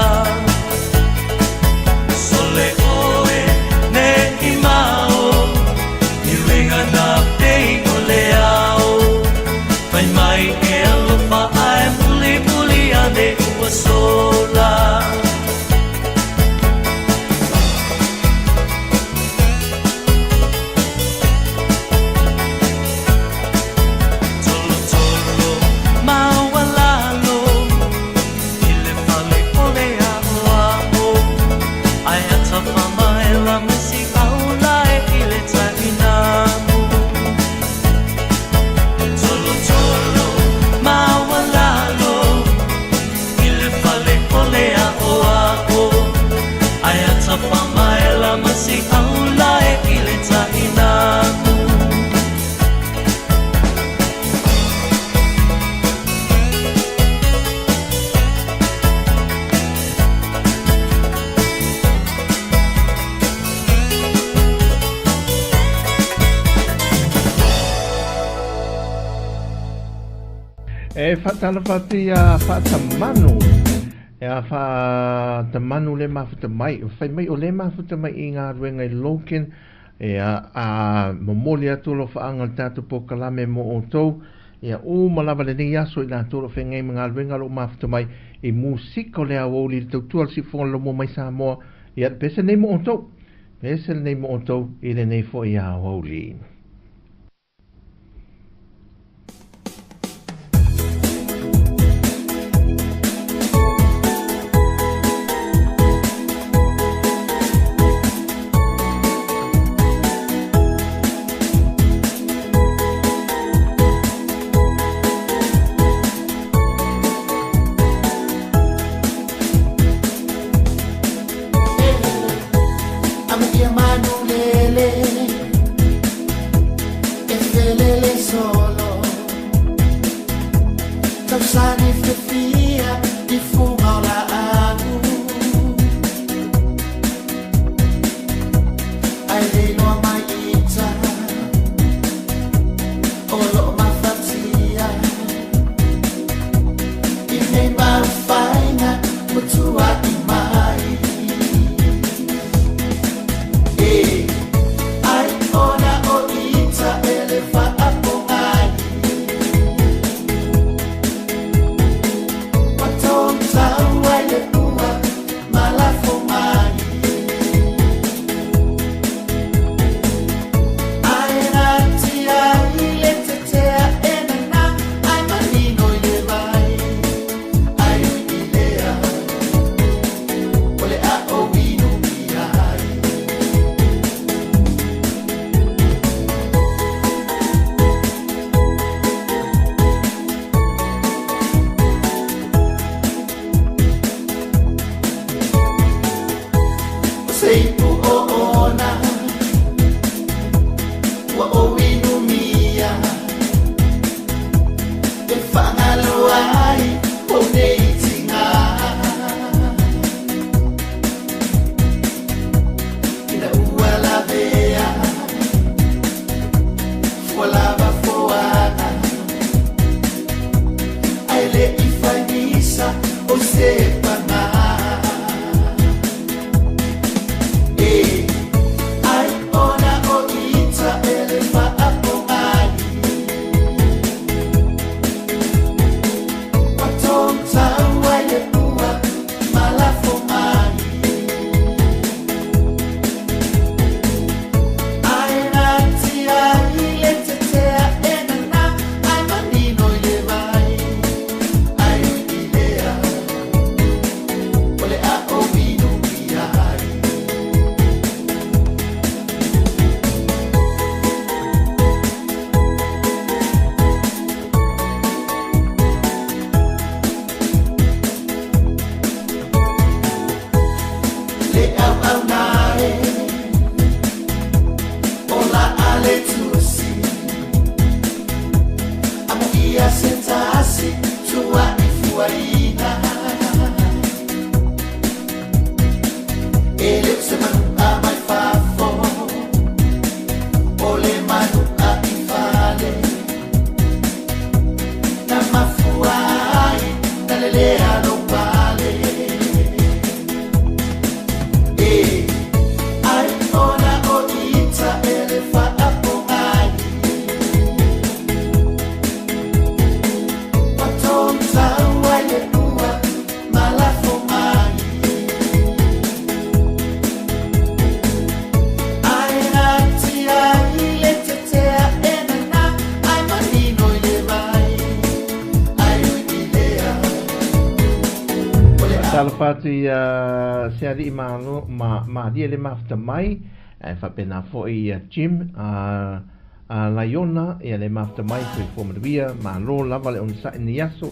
Speaker 2: E whatala whati a whatamanu. E a whatamanu le mawhita mai. Whai mai o le mawhita mai I ngā ruenga I Loken. E a momoli atu lo whaanga tātu po kalame mo o tau. ia o malava le nei aso ina toro whengai mga luenga lo mafta mai e musiko le au li tautua si fon lo mo mai Samoa ia pese nei mo otou pese nei mo otou i le nei fo ia au li Fati se ali ma dia le mafta mai e fa pena fo i Jim a Laiona e le mafta mai ko fo mavia ma lo lava le on sa ni yaso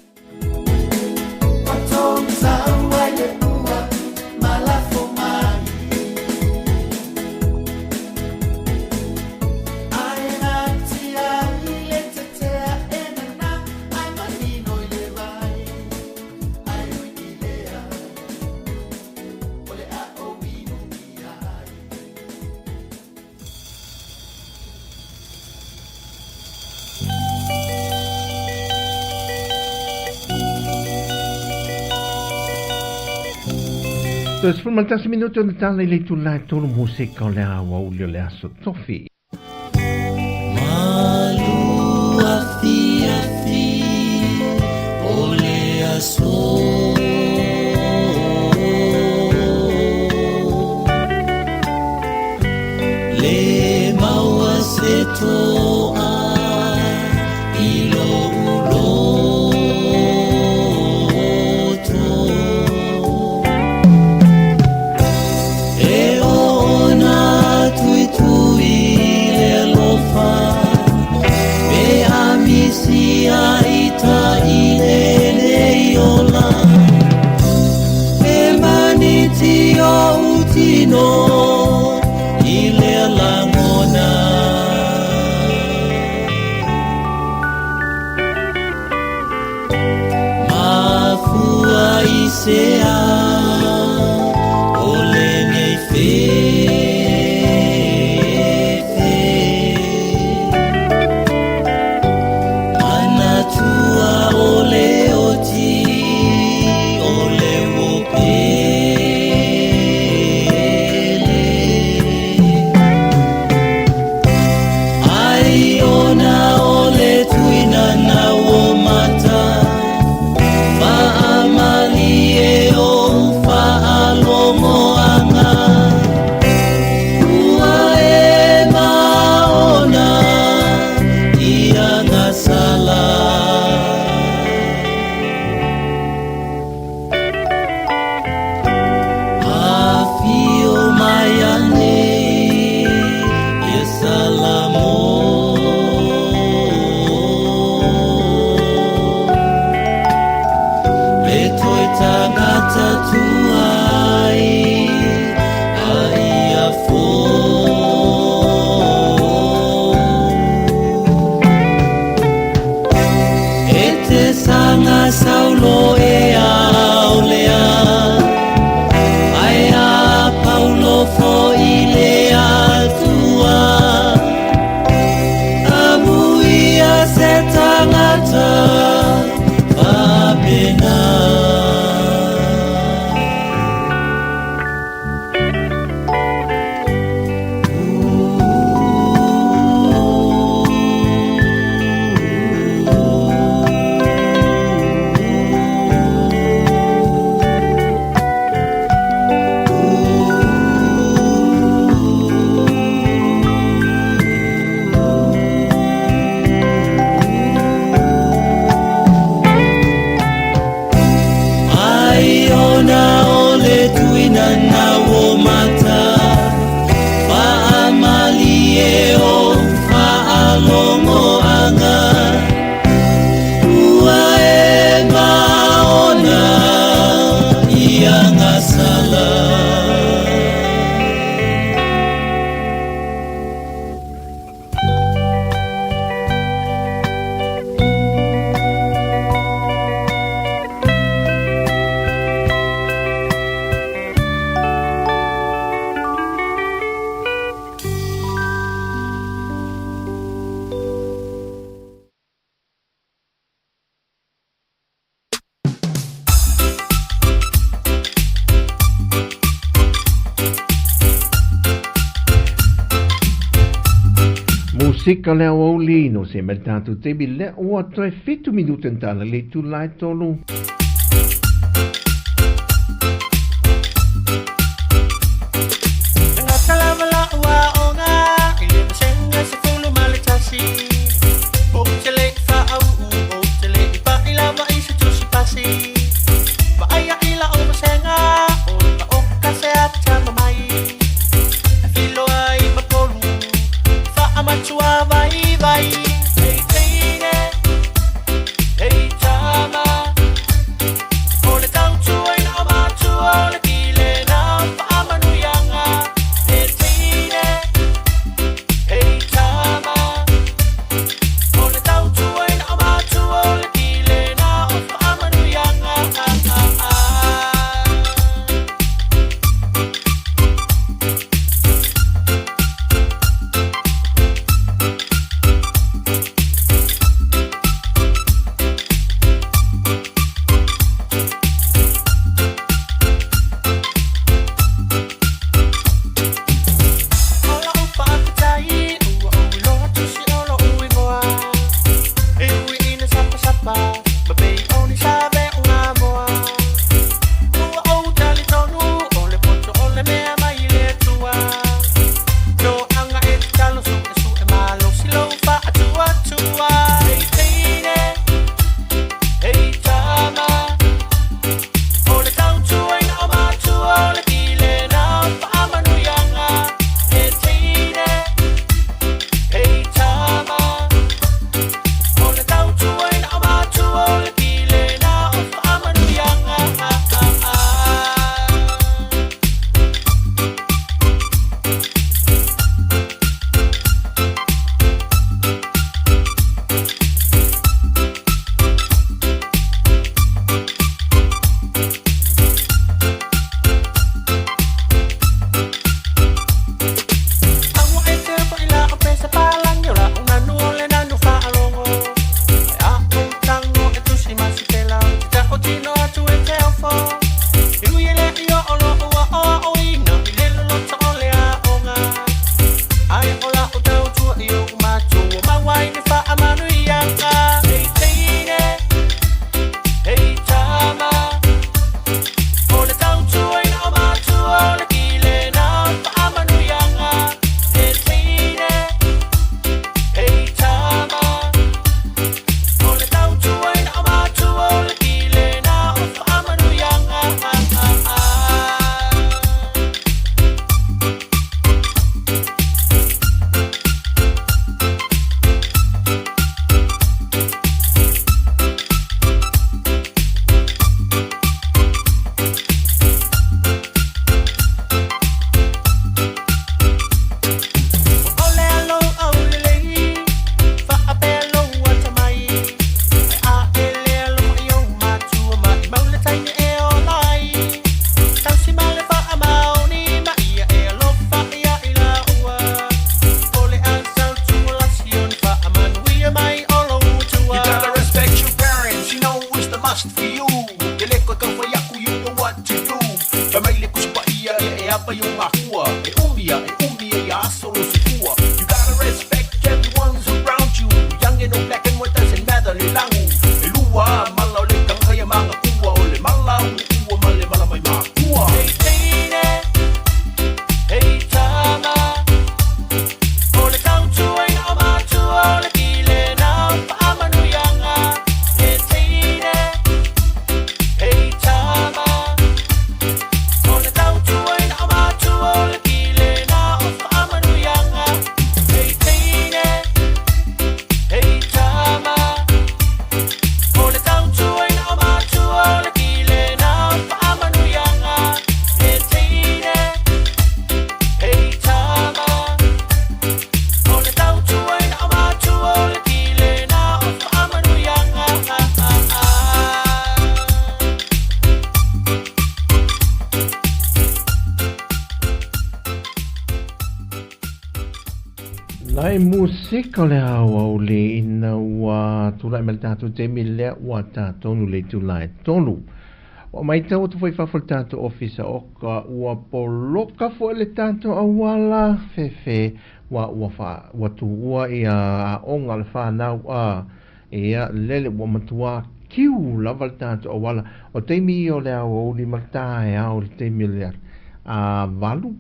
Speaker 2: Dus voor mijn 10 minuten de taal le tu la tu muziek con le awa ulio le aso tofi.
Speaker 5: Malu afi
Speaker 2: Sika lea o lino se me tātou tebi le o atoe 5 minuta tala le tu lai tolu.
Speaker 3: must for you. Keleko ka fa yaku, you know what to do. Pamaile kuspa ia e apa yung makua. E umbia ya solo sukua. You gotta respect everyone's around you. Young and old, black and white doesn't matter lilangu. Elua malaw le kang kaya mga kuwa ole malaw kuwa male malamay makua. Hey Tine, hey Tama. Ole kang tuay na amatu ole kile na paamanu yanga. Hey Tine, hey Tama. Ole kang tuay na amatu ole kile na paamanu yanga. Hey Tine, hey Tama. Ole kang tuay na amatu ole kile na paamanu yanga. Hey Tine, hey Tama. Ole kang tuay na amatu ole kile na paamanu yanga.
Speaker 2: Lai musika le hawa o le ina ua tulai me le tātou te mi lea ua tātonu le tulai tonu. O mai tau tu foi whawhul tātou ofisa oka ua poloka fo le tātou awala fefe ua tu ua ia a onga le whanau a ia lele ua matua kiu lava le tātou awala o teimi o le awa o li martae au le teimi lea a valu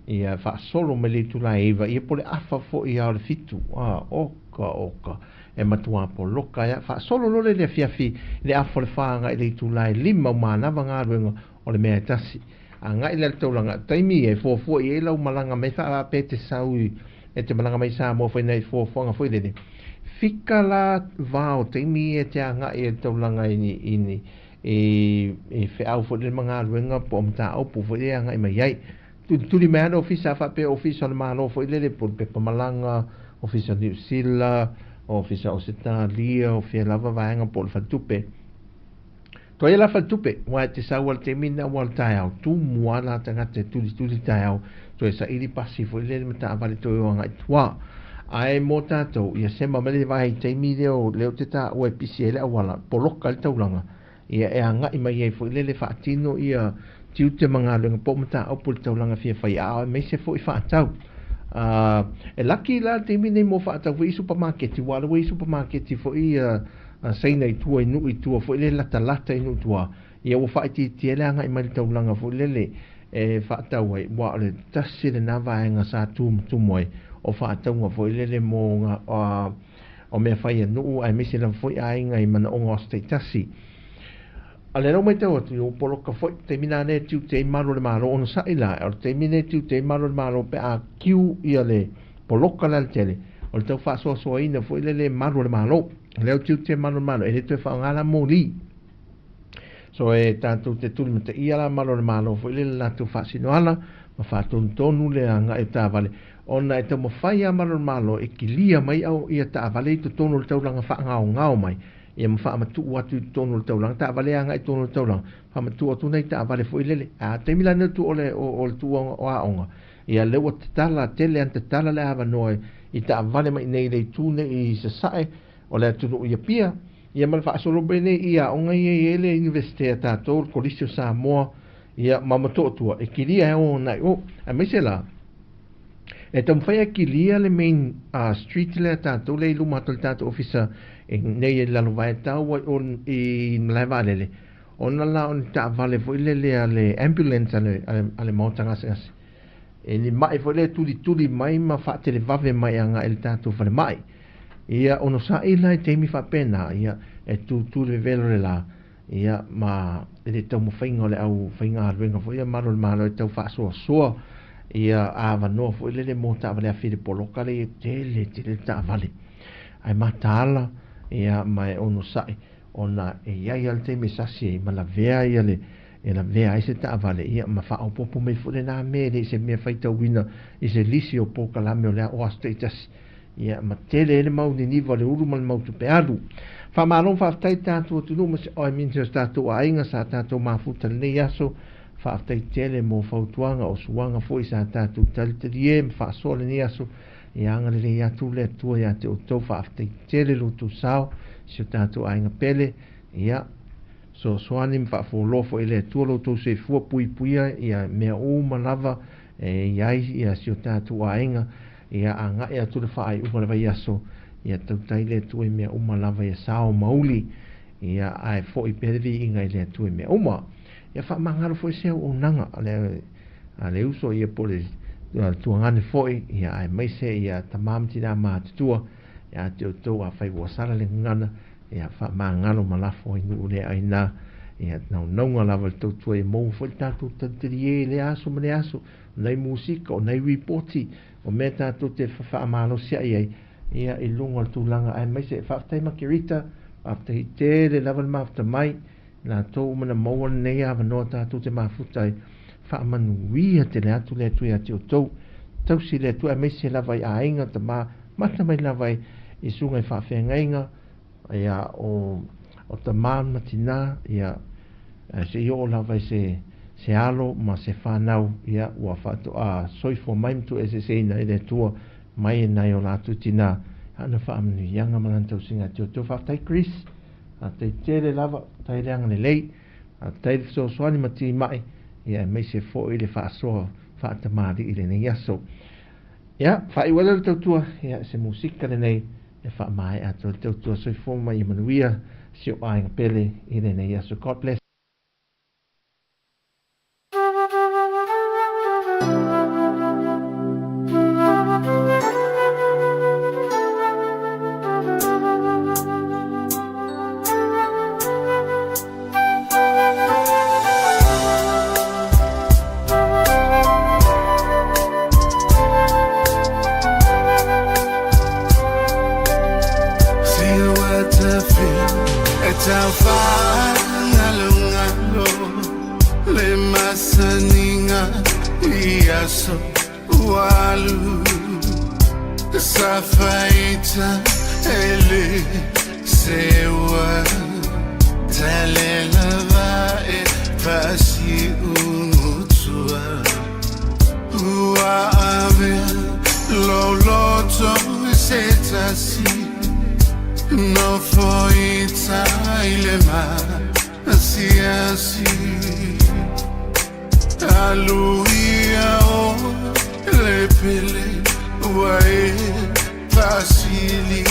Speaker 2: ia fa solo me le tula eva ia pole afa fo ia le fitu oka e matua po loka ia fa solo lo le fiafi le afa le fanga le tula lima mana vanga ruenga o le mea tasi anga ile tolanga taimi e fo ia la malanga me fa pete saui e te malanga mai sa mo foi nei fo nga foi de fika la vao taimi e te anga e tolanga ini e fe au fo le manga ruenga po mta au po fo ia anga i mai ai tuli mea no ofisa fa pe ofisa le malo fo ile le por pe pamalanga ofisa New Zealand ofisa Australia ofisa lava vaenga por fatupe to ia la fatupe wa te sa wal te mina wal tai au tu muala tanga te tuli tai au to sa ili pasi fo ile meta vale to nga tua ai mota to ia sema mele vai te mi leo te ta o PCL wala poloka le taulanga ia e anga i mai fo ile le fatino ia tiu te mga lunga po mata o pul tau langa fia fai a me se fo i fa tau e laki la te mine mo fa tau i supermarket wala i supermarket fo i sei nei tua i nu i tua fo i le lata i nu tua ia o fa ti te le anga i mai tau langa fo le e fa tau ai wa le tasi le na vaenga sa tu moi o fa tau nga fo i le mo nga o me fai nu ai me se la fo i ai ngai mana o ngoste tasi ale no mai tau o poloka foi te mina ne tiu te malo le malo on sa ila o te mina tiu te malo le malo pe a kiu ia le poloka la tele o tau fa so ina foi le malo le malo le tiu te malo e le te fa ngala moli so e tanto te tu me te ia la malo foi le la tu fa sino ala ma fa tonu le anga e ta vale ona e te mo fai a malo e kilia mai au ia ta vale tu tonu le tau langa fa ngao mai ia mfa matu watu tonu taulang ta vale anga i tonu taulang fa matu atu nei ta vale foi lele a te mila ne tu ole o tu o a onga ia le wat tala tele ante tala le ava noi i ta vale mai nei le tu nei i se sai o le tu ia pia ia mal fa solo bene ia onga ia ele universite ta to colisio sa mo ia mamato tu e kilia o nai o a mesela e tam fai kilia le main street le ta to le luma to ta officer nei la no vai tau on i leva lele ona la on ta vale foi lele ale ambulance ale montanga sas e ni mai foi le tuli mai ma fa te le vave mai anga el tatu fale mai ia ono sa ila te mi fa pena ia e tu le velo la ia ma e te mo fainga le au fainga venga foi malo e tau fa so ia ava no foi le monta vale a fili poloka le tele ta vale ai matala ia mai ono sai ona e ia al te mesasi ma la vea ia le e la vea ese ta vale ia ma fa o popo me fu na me le se me faita wina i se lisio po kala me le o status ia ma tele le mau ni vale uru mal mau tu pealu fa malon fa tai tanto tu no mas o min se sta tu ainga sa tanto ma fu tal ne yaso fa tai tele mo fa tuanga o suanga foi sa tanto tal te fa sole ne yaso ia anga le ia tu le tu ia te o to fa tai tele lu tu sao se tanto ainga pele ia so soani mfa'afolofo i le atua loutou seifua puipuia ia mea uma lava iai ia sio tātou ainga ia anga'i atu le whaai'uga le vai aso ia tautai le atua i mea uma lava ia sao mauli ia ae fo'i perevi inga i le atua i mea uma ia whaamangaro fo'i se au onanga a le uso ia po le tuangane fo'i ia ae maise ia tamamti na mātutua ia te o tau a whai wasara le ngana ia whaamangaro malafo i nuu le aina ia naunga lava le tautua i mou fo'i tātou tantiri e le aso ma le aso nei musika o nei reporti o me tātou te whaamalo sia iai ia i lunga le tūlanga ae maise whaatai makirita whaatai te le lava le mafta mai la tau mana maua nei a wanoa tātou te mafutai whaamanuia te le atu le atu i ati o tau tau si le atu a maise lava i ainga ta mata mai lava i sunga i whaafengainga ia o ta matina ia se i o lava i se alo ma se whanau ia ua whaato a soifo maimtu e se seina i le tua mai e nai o latu tina ana whaamanu ianga malantau singa te o tau whaatai Chris a te tere lava tai leanga le lei a tai so soani mati mai ia mai se fo i le whaasoa whaatamari i le nei aso ia whaiwala le tautua ia se musika le nei e whaamai a tau tautua soifo mai i manuia si o ainga pele i le nei aso. God bless.
Speaker 4: Safaita ele sewa talela vae fasi unutua uave loloto setasi no foita ilema asiasi aluia o lepele wae facilitasi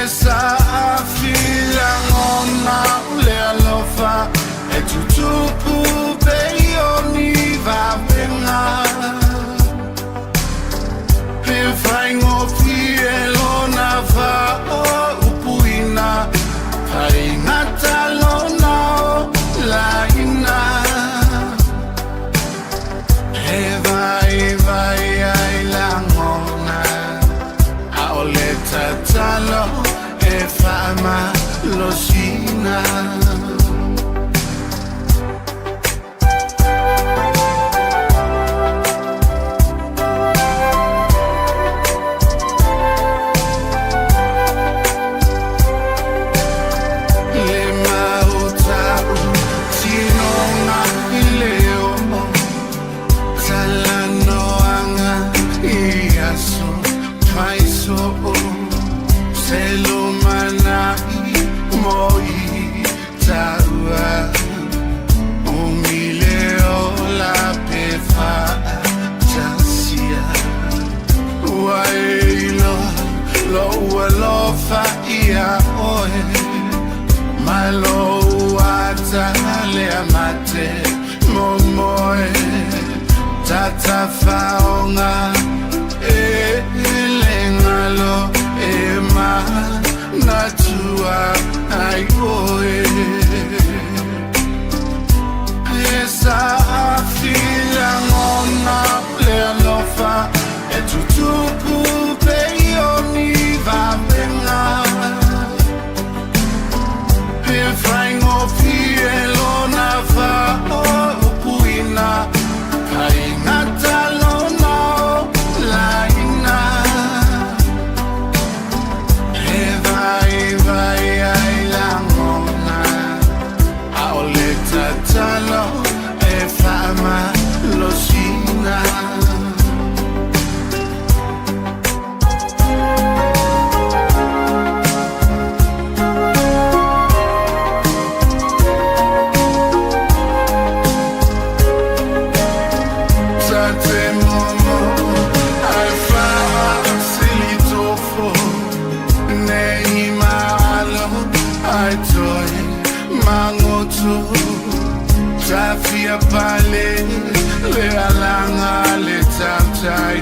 Speaker 4: esa afila ngona le alofa e tutupu peioni va venga pe faingo fielo na va o upuina haingata lona la ina vai ai la ngona a oleta talo e fama lo sina ia oe malo ata le amate momoe tata faonga e lengalo e ma natua ai oe esa fila ngona le alofa e tutupu peioni va venga pe faingo fielo na va o puina ai ngata lona la ina e vai ai la mona a oleta talo e fama lo sina. ai toi mangoto Tafia pale le alanga le tamtai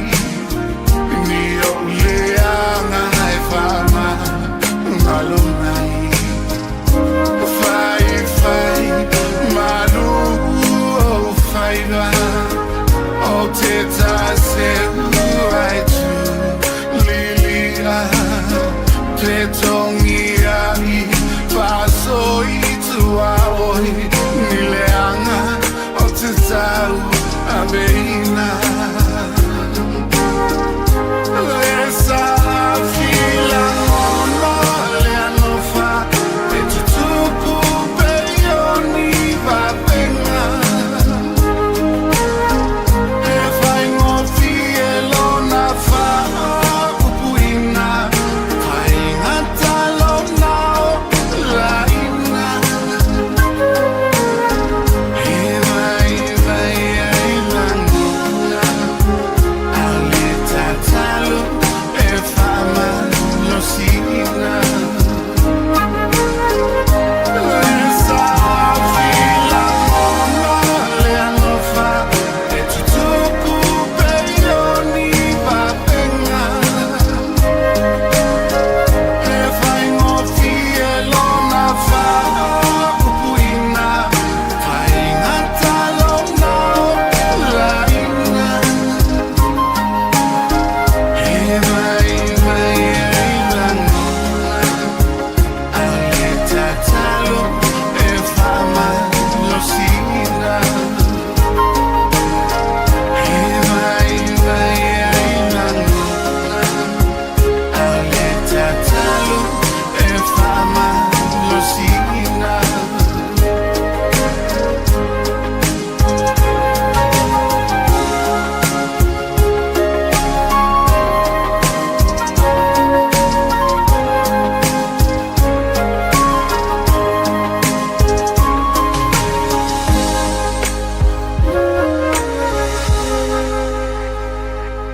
Speaker 4: ni o le anga hai fama malumai fai malu o fai va o te ta se ai tu lilia te tongi ai paso i tu ai ni le anga o te tau a